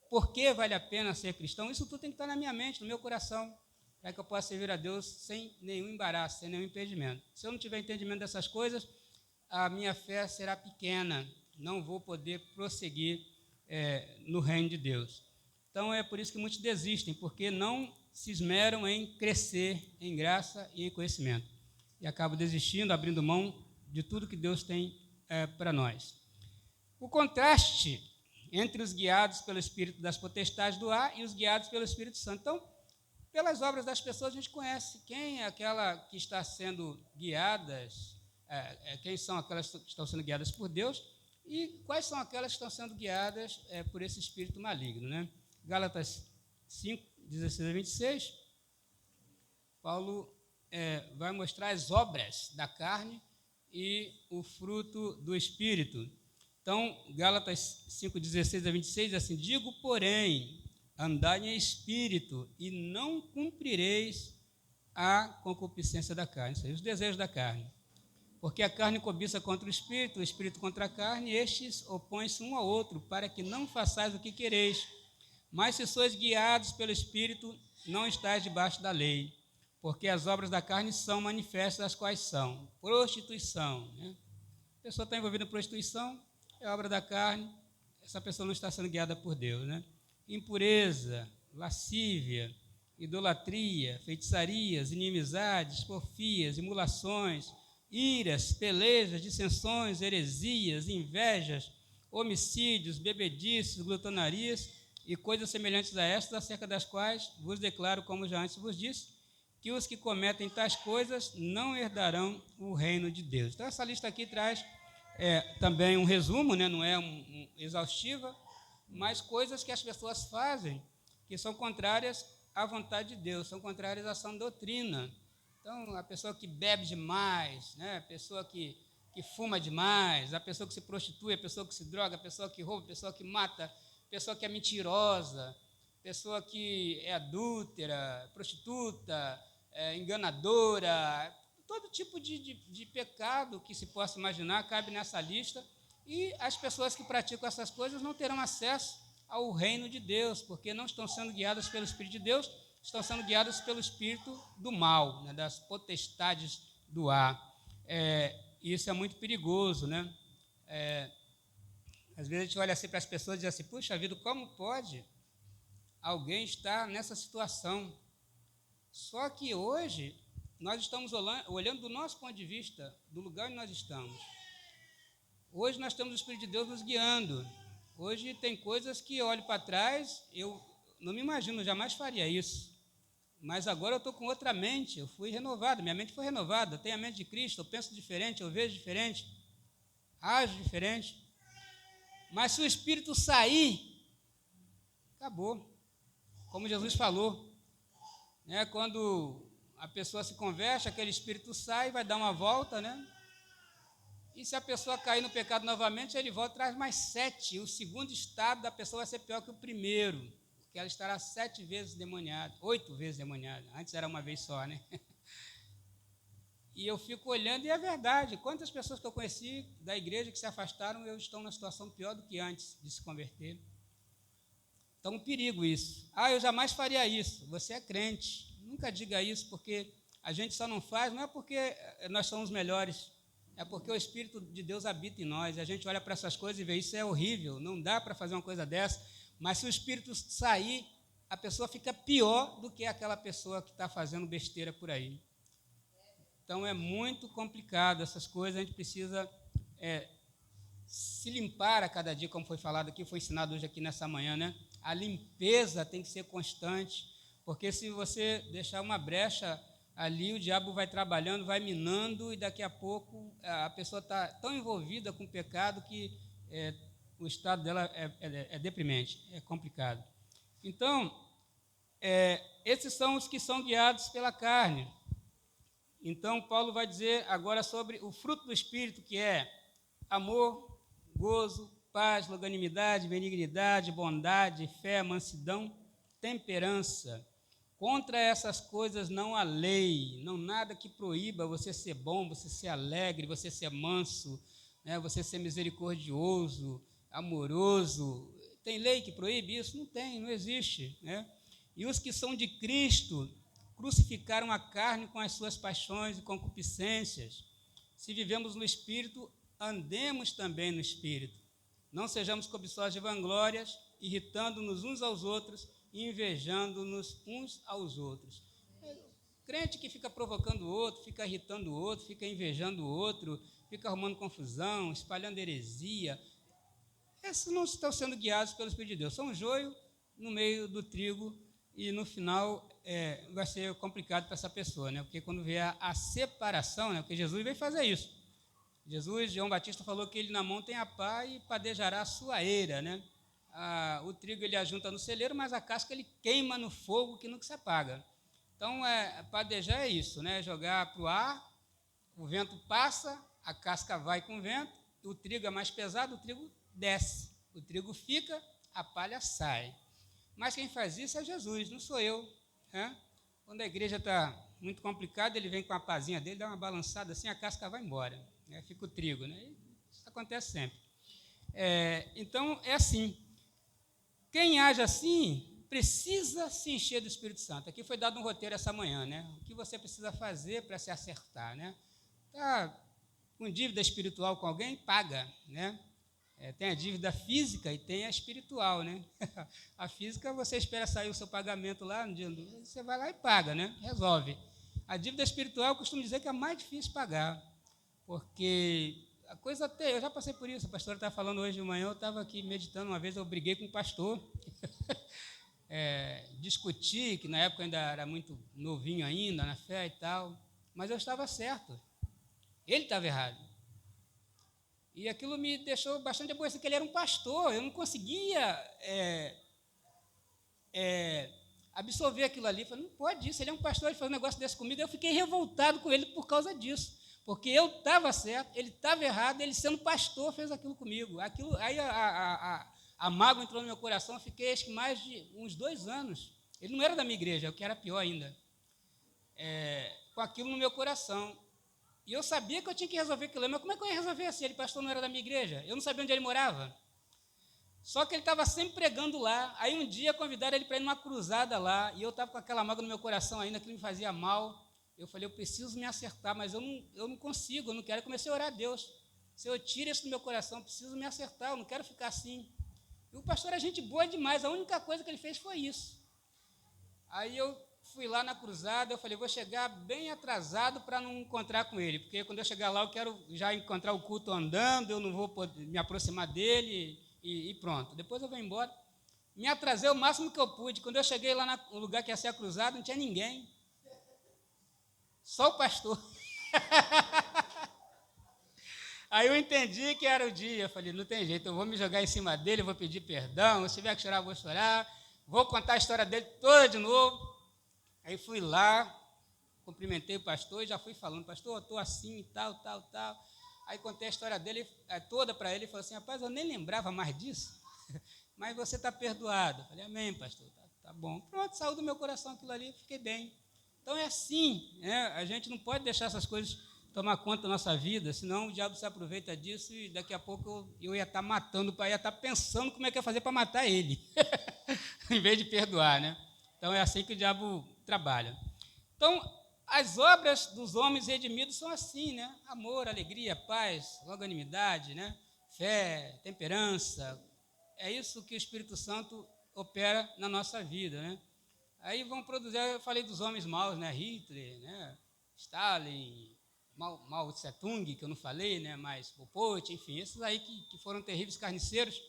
por que vale a pena ser cristão. Isso tudo tem que estar na minha mente, no meu coração, para que eu possa servir a Deus sem nenhum embaraço, sem nenhum impedimento. Se eu não tiver entendimento dessas coisas, a minha fé será pequena, não vou poder prosseguir no reino de Deus. Então é por isso que muitos desistem, porque não se esmeram em crescer em graça e em conhecimento, e acabam desistindo, abrindo mão de tudo que Deus tem para nós. O contraste entre os guiados pelo Espírito das potestades do ar e os guiados pelo Espírito Santo. Então, pelas obras das pessoas, a gente conhece quem é aquela que está sendo guiadas, quem são aquelas que estão sendo guiadas por Deus, e quais são aquelas que estão sendo guiadas por esse espírito maligno, né? Gálatas 5, 16 a 26, Paulo vai mostrar as obras da carne e o fruto do Espírito. Então, Gálatas 5, 16 a 26, assim: digo, porém, andai em espírito e não cumprireis a concupiscência da carne, isso aí, os desejos da carne. Porque a carne cobiça contra o espírito contra a carne, e estes opõem-se um ao outro, para que não façais o que quereis. Mas se sois guiados pelo Espírito, não estáis debaixo da lei, porque as obras da carne são manifestas, as quais são prostituição, né? A pessoa está envolvida em prostituição, é obra da carne, essa pessoa não está sendo guiada por Deus, né? Impureza, lascívia, idolatria, feitiçarias, inimizades, porfias, emulações, iras, pelejas, dissensões, heresias, invejas, homicídios, bebedices, glutonarias e coisas semelhantes a estas, acerca das quais vos declaro, como já antes vos disse, que os que cometem tais coisas não herdarão o reino de Deus. Então, essa lista aqui traz também um resumo, né? Não é exaustiva, mas coisas que as pessoas fazem que são contrárias à vontade de Deus, são contrárias à sã doutrina. Então, a pessoa que bebe demais, né? A pessoa que fuma demais, a pessoa que se prostitui, a pessoa que se droga, a pessoa que rouba, a pessoa que mata, a pessoa que é mentirosa, a pessoa que é adúltera, prostituta, enganadora, todo tipo de pecado que se possa imaginar cabe nessa lista, e as pessoas que praticam essas coisas não terão acesso ao reino de Deus, porque não estão sendo guiadas pelo Espírito de Deus, estão sendo guiadas pelo espírito do mal, né, das potestades do ar. Isso é muito perigoso, né? Às vezes a gente olha assim para as pessoas e diz assim: puxa vida, como pode alguém estar nessa situação? Só que hoje nós estamos olhando do nosso ponto de vista, do lugar onde nós estamos. Hoje nós temos o Espírito de Deus nos guiando. Hoje tem coisas que eu olho para trás, eu não me imagino, jamais faria isso. Mas agora eu estou com outra mente, eu fui renovado, minha mente foi renovada, eu tenho a mente de Cristo, eu penso diferente, eu vejo diferente, ajo diferente. Mas se o Espírito sair, acabou. Como Jesus falou, né? Quando a pessoa se converte, aquele espírito sai, vai dar uma volta, né? E se a pessoa cair no pecado novamente, ele volta e traz mais 7. O segundo estado da pessoa vai ser pior que o primeiro, porque ela estará 7 vezes demoniada, 8 vezes demoniada. Antes era uma vez só, né? E eu fico olhando, e é verdade. Quantas pessoas que eu conheci da igreja que se afastaram, eu estou numa situação pior do que antes de se converter. Então, um perigo isso. Eu jamais faria isso. Você é crente. Nunca diga isso, porque a gente só não faz, não é porque nós somos melhores, é porque o Espírito de Deus habita em nós. A gente olha para essas coisas e vê, isso é horrível, não dá para fazer uma coisa dessa. Mas se o Espírito sair, a pessoa fica pior do que aquela pessoa que está fazendo besteira por aí. Então, é muito complicado essas coisas, a gente precisa se limpar a cada dia, como foi falado aqui, foi ensinado hoje aqui nessa manhã, né? A limpeza tem que ser constante, porque se você deixar uma brecha ali, o diabo vai trabalhando, vai minando, e daqui a pouco a pessoa está tão envolvida com o pecado que o estado dela é deprimente, é complicado. Então, esses são os que são guiados pela carne. Então, Paulo vai dizer agora sobre o fruto do Espírito, que é amor, gozo, paz, longanimidade, benignidade, bondade, fé, mansidão, temperança. Contra essas coisas não há lei, não nada que proíba você ser bom, você ser alegre, você ser manso, né, você ser misericordioso, amoroso. Tem lei que proíbe isso? Não tem, não existe, né? E os que são de Cristo crucificaram a carne com as suas paixões e concupiscências. Se vivemos no Espírito, andemos também no Espírito. Não sejamos cobiçosos de vanglórias, irritando-nos uns aos outros e invejando-nos uns aos outros. Crente que fica provocando o outro, fica irritando o outro, fica invejando o outro, fica arrumando confusão, espalhando heresia, esses não estão sendo guiados pelo Espírito de Deus. São joio no meio do trigo e no final vai ser complicado para essa pessoa, né? Porque quando vier a separação, né? Porque Jesus veio fazer isso. João Batista falou que ele na mão tem a pá e padejará a sua eira, né? O trigo ele ajunta no celeiro, mas a casca ele queima no fogo que nunca se apaga. Então, padejar é isso, né? Jogar para o ar, o vento passa, a casca vai com o vento, o trigo é mais pesado, o trigo desce, o trigo fica, a palha sai. Mas quem faz isso é Jesus, não sou eu, né? Quando a igreja está muito complicada, ele vem com a pazinha dele, dá uma balançada assim, a casca vai embora, né? Fica o trigo, né? Isso acontece sempre. Então, é assim. Quem age assim, precisa se encher do Espírito Santo. Aqui foi dado um roteiro essa manhã, né? O que você precisa fazer para se acertar, né? Está com dívida espiritual com alguém? Paga, né? Tem a dívida física e tem a espiritual, né? A física, você espera sair o seu pagamento lá, no dia você vai lá e paga, né? Resolve. A dívida espiritual, eu costumo dizer que é a mais difícil de pagar, porque a coisa eu já passei por isso. A pastora estava falando hoje de manhã, eu estava aqui meditando, uma vez eu briguei com um pastor, discuti, que na época eu ainda era muito novinho ainda, na fé e tal, mas eu estava certo, ele estava errado. E aquilo me deixou bastante aborrecido, porque ele era um pastor, eu não conseguia absorver aquilo ali. Eu falei, não pode isso, ele é um pastor, ele faz um negócio desse comigo. Eu fiquei revoltado com ele por causa disso, porque eu estava certo, ele estava errado, ele sendo pastor fez aquilo comigo. Aí a mágoa entrou no meu coração, eu fiquei acho que mais de uns 2 anos. Ele não era da minha igreja, o que era pior ainda, com aquilo no meu coração. E eu sabia que eu tinha que resolver aquilo, mas como é que eu ia resolver se ele, pastor, não era da minha igreja? Eu não sabia onde ele morava. Só que ele estava sempre pregando lá. Aí um dia convidaram ele para ir numa cruzada lá, e eu estava com aquela mágoa no meu coração ainda, que me fazia mal. Eu falei, eu preciso me acertar, mas eu não consigo, eu não quero. Eu comecei a orar a Deus. Senhor, tira isso do meu coração, eu preciso me acertar, eu não quero ficar assim. E o pastor era gente boa demais, a única coisa que ele fez foi isso. Aí eu fui lá na cruzada, eu falei, vou chegar bem atrasado para não encontrar com ele, porque quando eu chegar lá eu quero já encontrar o culto andando, eu não vou poder me aproximar dele e pronto. Depois eu vou embora. Me atrasei o máximo que eu pude. Quando eu cheguei lá no lugar que ia ser a cruzada, não tinha ninguém. Só o pastor. Aí eu entendi que era o dia. Eu falei, não tem jeito, eu vou me jogar em cima dele, eu vou pedir perdão, se tiver que chorar, eu vou chorar, vou contar a história dele toda de novo. Aí fui lá, cumprimentei o pastor e já fui falando, pastor, eu estou assim, tal. Aí contei a história dele toda para ele e falou assim, rapaz, eu nem lembrava mais disso, mas você está perdoado. Eu falei, amém, pastor, tá bom. Pronto, saiu do meu coração aquilo ali, fiquei bem. Então é assim, né? A gente não pode deixar essas coisas tomar conta da nossa vida, senão o diabo se aproveita disso e daqui a pouco eu ia estar matando o pai, ia estar pensando como é que ia fazer para matar ele, em vez de perdoar, né? Então é assim que o diabo trabalha. Então, as obras dos homens redimidos são assim, né? Amor, alegria, paz, longanimidade, né? Fé, temperança. É isso que o Espírito Santo opera na nossa vida, né? Aí vão produzir, eu falei dos homens maus, né? Hitler, né? Stalin, Mao Tse Tung, que eu não falei, né? Mas Pol Pot, enfim, esses aí que foram terríveis carniceiros.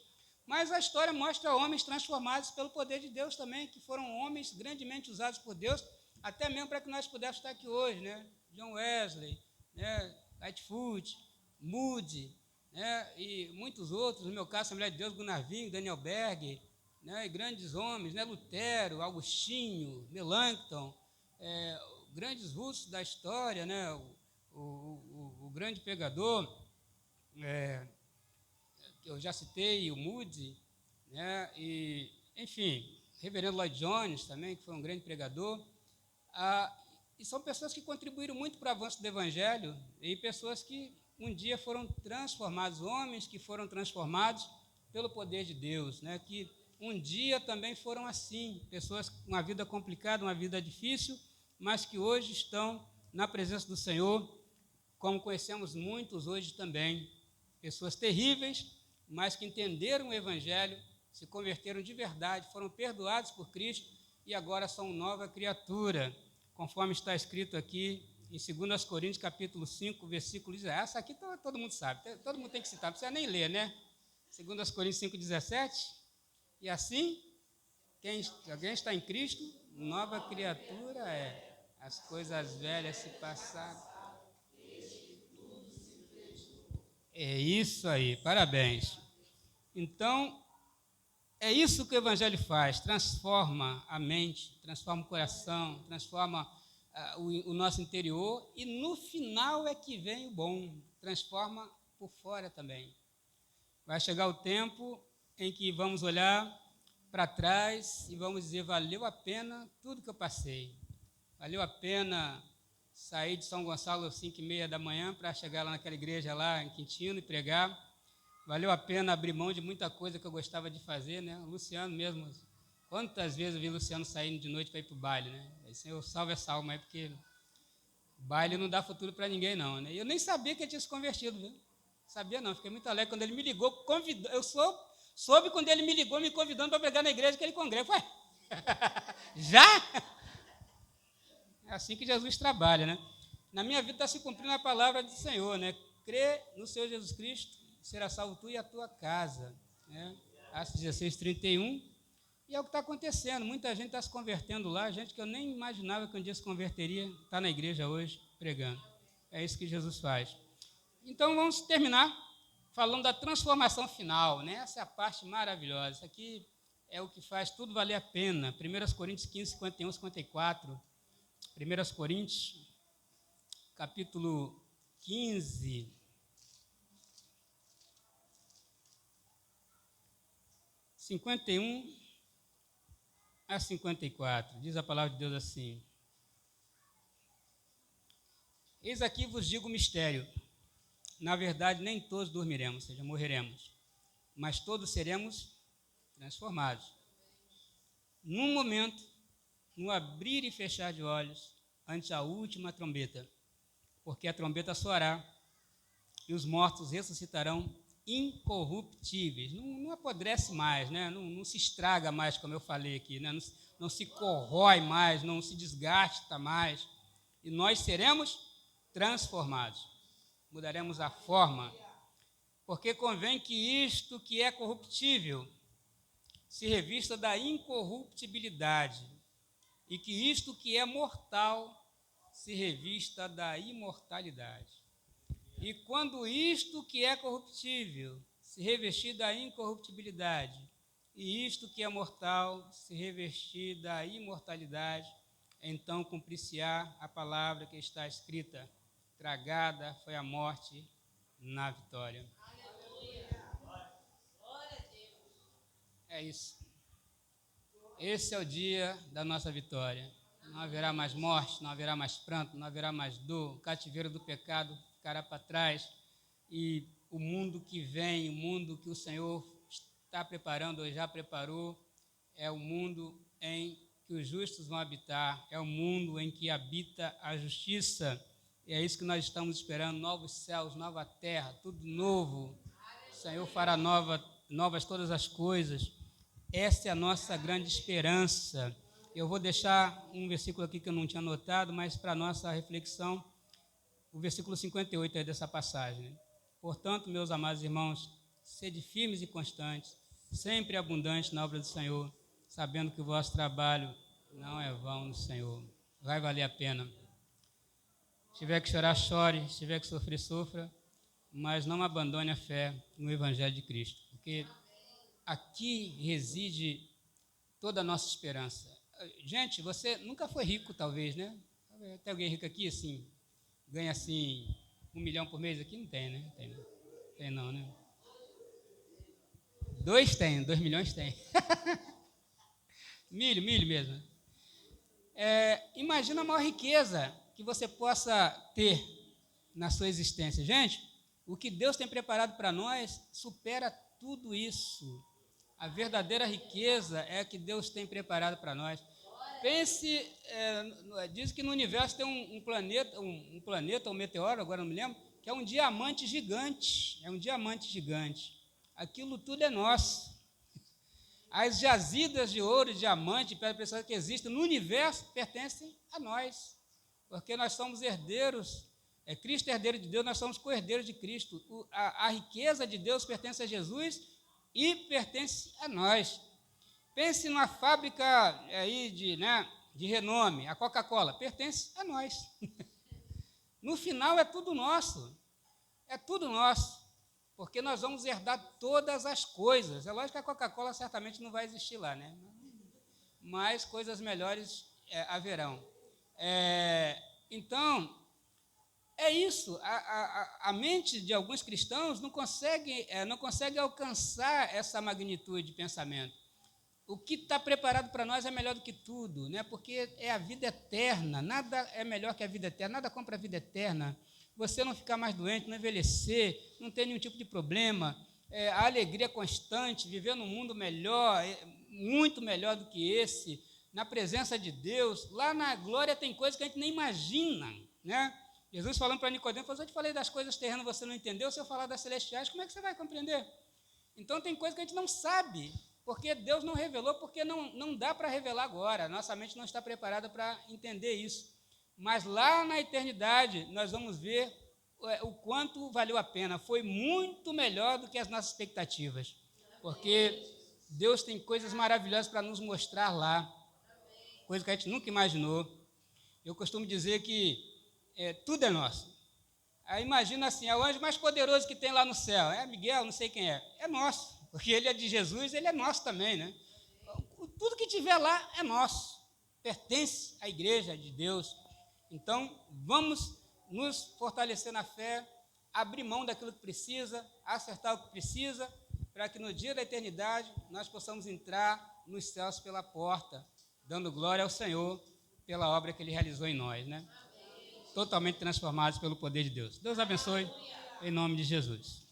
Mas a história mostra homens transformados pelo poder de Deus também, que foram homens grandemente usados por Deus, até mesmo para que nós pudéssemos estar aqui hoje, né? John Wesley, né? Lightfoot, Moody, né? E muitos outros, no meu caso, Assembleia de Deus, Gunnar Wing, Daniel Berg, né? E grandes homens, né? Lutero, Agostinho, Melanchthon, grandes russos da história, né? O grande pregador, eu já citei, o Moody, né? E, enfim, reverendo Lloyd Jones também, que foi um grande pregador. E são pessoas que contribuíram muito para o avanço do Evangelho e pessoas que um dia foram transformados, homens que foram transformados pelo poder de Deus, né? Que um dia também foram assim, pessoas com uma vida complicada, uma vida difícil, mas que hoje estão na presença do Senhor, como conhecemos muitos hoje também, pessoas terríveis, mas que entenderam o Evangelho, se converteram de verdade, foram perdoados por Cristo e agora são nova criatura, conforme está escrito aqui em 2 Coríntios, capítulo 5, versículo 17. Essa aqui todo mundo sabe, todo mundo tem que citar, não precisa nem ler, né? 2 Coríntios 5, 17. E assim, alguém está em Cristo, nova criatura é. As coisas velhas se passaram. É isso aí, parabéns. Então, é isso que o Evangelho faz, transforma a mente, transforma o coração, transforma o nosso interior e no final é que vem o bom, transforma por fora também. Vai chegar o tempo em que vamos olhar para trás e vamos dizer, valeu a pena tudo que eu passei, valeu a pena sair de São Gonçalo às 5h30 da manhã para chegar lá naquela igreja lá em Quintino e pregar. Valeu a pena abrir mão de muita coisa que eu gostava de fazer, né? O Luciano mesmo, quantas vezes eu vi o Luciano saindo de noite para ir para o baile, né? Aí, Senhor, salve essa alma aí, porque baile não dá futuro para ninguém, não, né? Eu nem sabia que ele tinha se convertido, viu? Sabia não, fiquei muito alegre quando ele me ligou, eu soube quando ele me ligou, me convidando para pregar na igreja que ele congrega. Ué, já? É assim que Jesus trabalha, né? Na minha vida está se cumprindo a palavra do Senhor, né? Crê no Senhor Jesus Cristo, será salvo tu e a tua casa, né? Atos 16:31, e é o que está acontecendo, muita gente está se convertendo lá, gente que eu nem imaginava que um dia se converteria, está na igreja hoje, pregando. É isso que Jesus faz. Então, vamos terminar falando da transformação final, né? Essa é a parte maravilhosa, isso aqui é o que faz tudo valer a pena. 1 Coríntios 15, 51, 54, 1 Coríntios, capítulo 15, 51 a 54, diz a palavra de Deus assim: eis aqui vos digo o mistério, na verdade nem todos dormiremos, ou seja, morreremos, mas todos seremos transformados. Num momento, no abrir e fechar de olhos, antes da última trombeta, porque a trombeta soará e os mortos ressuscitarão incorruptíveis, não apodrece mais, né? Não se estraga mais, como eu falei aqui, né? Não se corrói mais, não se desgasta mais, e nós seremos transformados, mudaremos a forma, porque convém que isto que é corruptível se revista da incorruptibilidade, e que isto que é mortal se revista da imortalidade. E quando isto que é corruptível se revestir da incorruptibilidade, e isto que é mortal se revestir da imortalidade, então cumprir-se-á a palavra que está escrita: tragada foi a morte na vitória. É isso. Esse é o dia da nossa vitória. Não haverá mais morte, não haverá mais pranto, não haverá mais dor. O cativeiro do pecado ficará para trás. E o mundo que vem, o mundo que o Senhor está preparando ou já preparou, é o mundo em que os justos vão habitar, é o mundo em que habita a justiça. E é isso que nós estamos esperando: novos céus, nova terra, tudo novo. O Senhor fará novas todas as coisas. Essa é a nossa grande esperança. Eu vou deixar um versículo aqui que eu não tinha notado, mas para a nossa reflexão, o versículo 58 dessa passagem. Portanto, meus amados irmãos, sede firmes e constantes, sempre abundantes na obra do Senhor, sabendo que o vosso trabalho não é vão no Senhor. Vai valer a pena. Se tiver que chorar, chore. Se tiver que sofrer, sofra. Mas não abandone a fé no Evangelho de Cristo, porque aqui reside toda a nossa esperança. Gente, você nunca foi rico, talvez, né? Tem alguém rico aqui, assim, ganha, assim, 1 milhão por mês aqui? Não tem, né? Tem não, né? 2 milhões tem. milho mesmo. Imagina a maior riqueza que você possa ter na sua existência. Gente, o que Deus tem preparado para nós supera tudo isso. A verdadeira riqueza é a que Deus tem preparado para nós. Pense, diz que no universo tem um planeta, um meteoro, agora não me lembro, que é um diamante gigante. É um diamante gigante. Aquilo tudo é nosso. As jazidas de ouro, diamante, pedra preciosa que existem no universo pertencem a nós, porque nós somos herdeiros. Cristo é herdeiro de Deus, nós somos co-herdeiros de Cristo. A riqueza de Deus pertence a Jesus e pertence a nós. Pense numa fábrica aí de renome, a Coca-Cola, pertence a nós. No final é tudo nosso, porque nós vamos herdar todas as coisas. É lógico que a Coca-Cola certamente não vai existir lá, né? Mas coisas melhores haverão. Então, é isso. A mente de alguns cristãos não consegue alcançar essa magnitude de pensamento. O que está preparado para nós é melhor do que tudo, né? Porque é a vida eterna. Nada é melhor que a vida eterna. Nada compra a vida eterna. Você não ficar mais doente, não envelhecer, não ter nenhum tipo de problema, a alegria constante, viver num mundo melhor, muito melhor do que esse, na presença de Deus. Lá na glória tem coisas que a gente nem imagina, né? Jesus falando para Nicodemo, eu te falei das coisas terrenas, você não entendeu, se eu falar das celestiais, como é que você vai compreender? Então tem coisas que a gente não sabe, porque Deus não revelou, porque não dá para revelar agora, nossa mente não está preparada para entender isso. Mas lá na eternidade nós vamos ver o quanto valeu a pena, foi muito melhor do que as nossas expectativas, porque Deus tem coisas maravilhosas para nos mostrar lá, coisas que a gente nunca imaginou. Eu costumo dizer que tudo é nosso. Aí imagina assim, o anjo mais poderoso que tem lá no céu, Miguel, não sei quem é nosso, porque ele é de Jesus, ele é nosso também, né? Tudo que tiver lá é nosso, pertence à igreja de Deus. Então, vamos nos fortalecer na fé, abrir mão daquilo que precisa, acertar o que precisa, para que no dia da eternidade nós possamos entrar nos céus pela porta, dando glória ao Senhor pela obra que Ele realizou em nós, né? Totalmente transformados pelo poder de Deus. Deus abençoe, em nome de Jesus.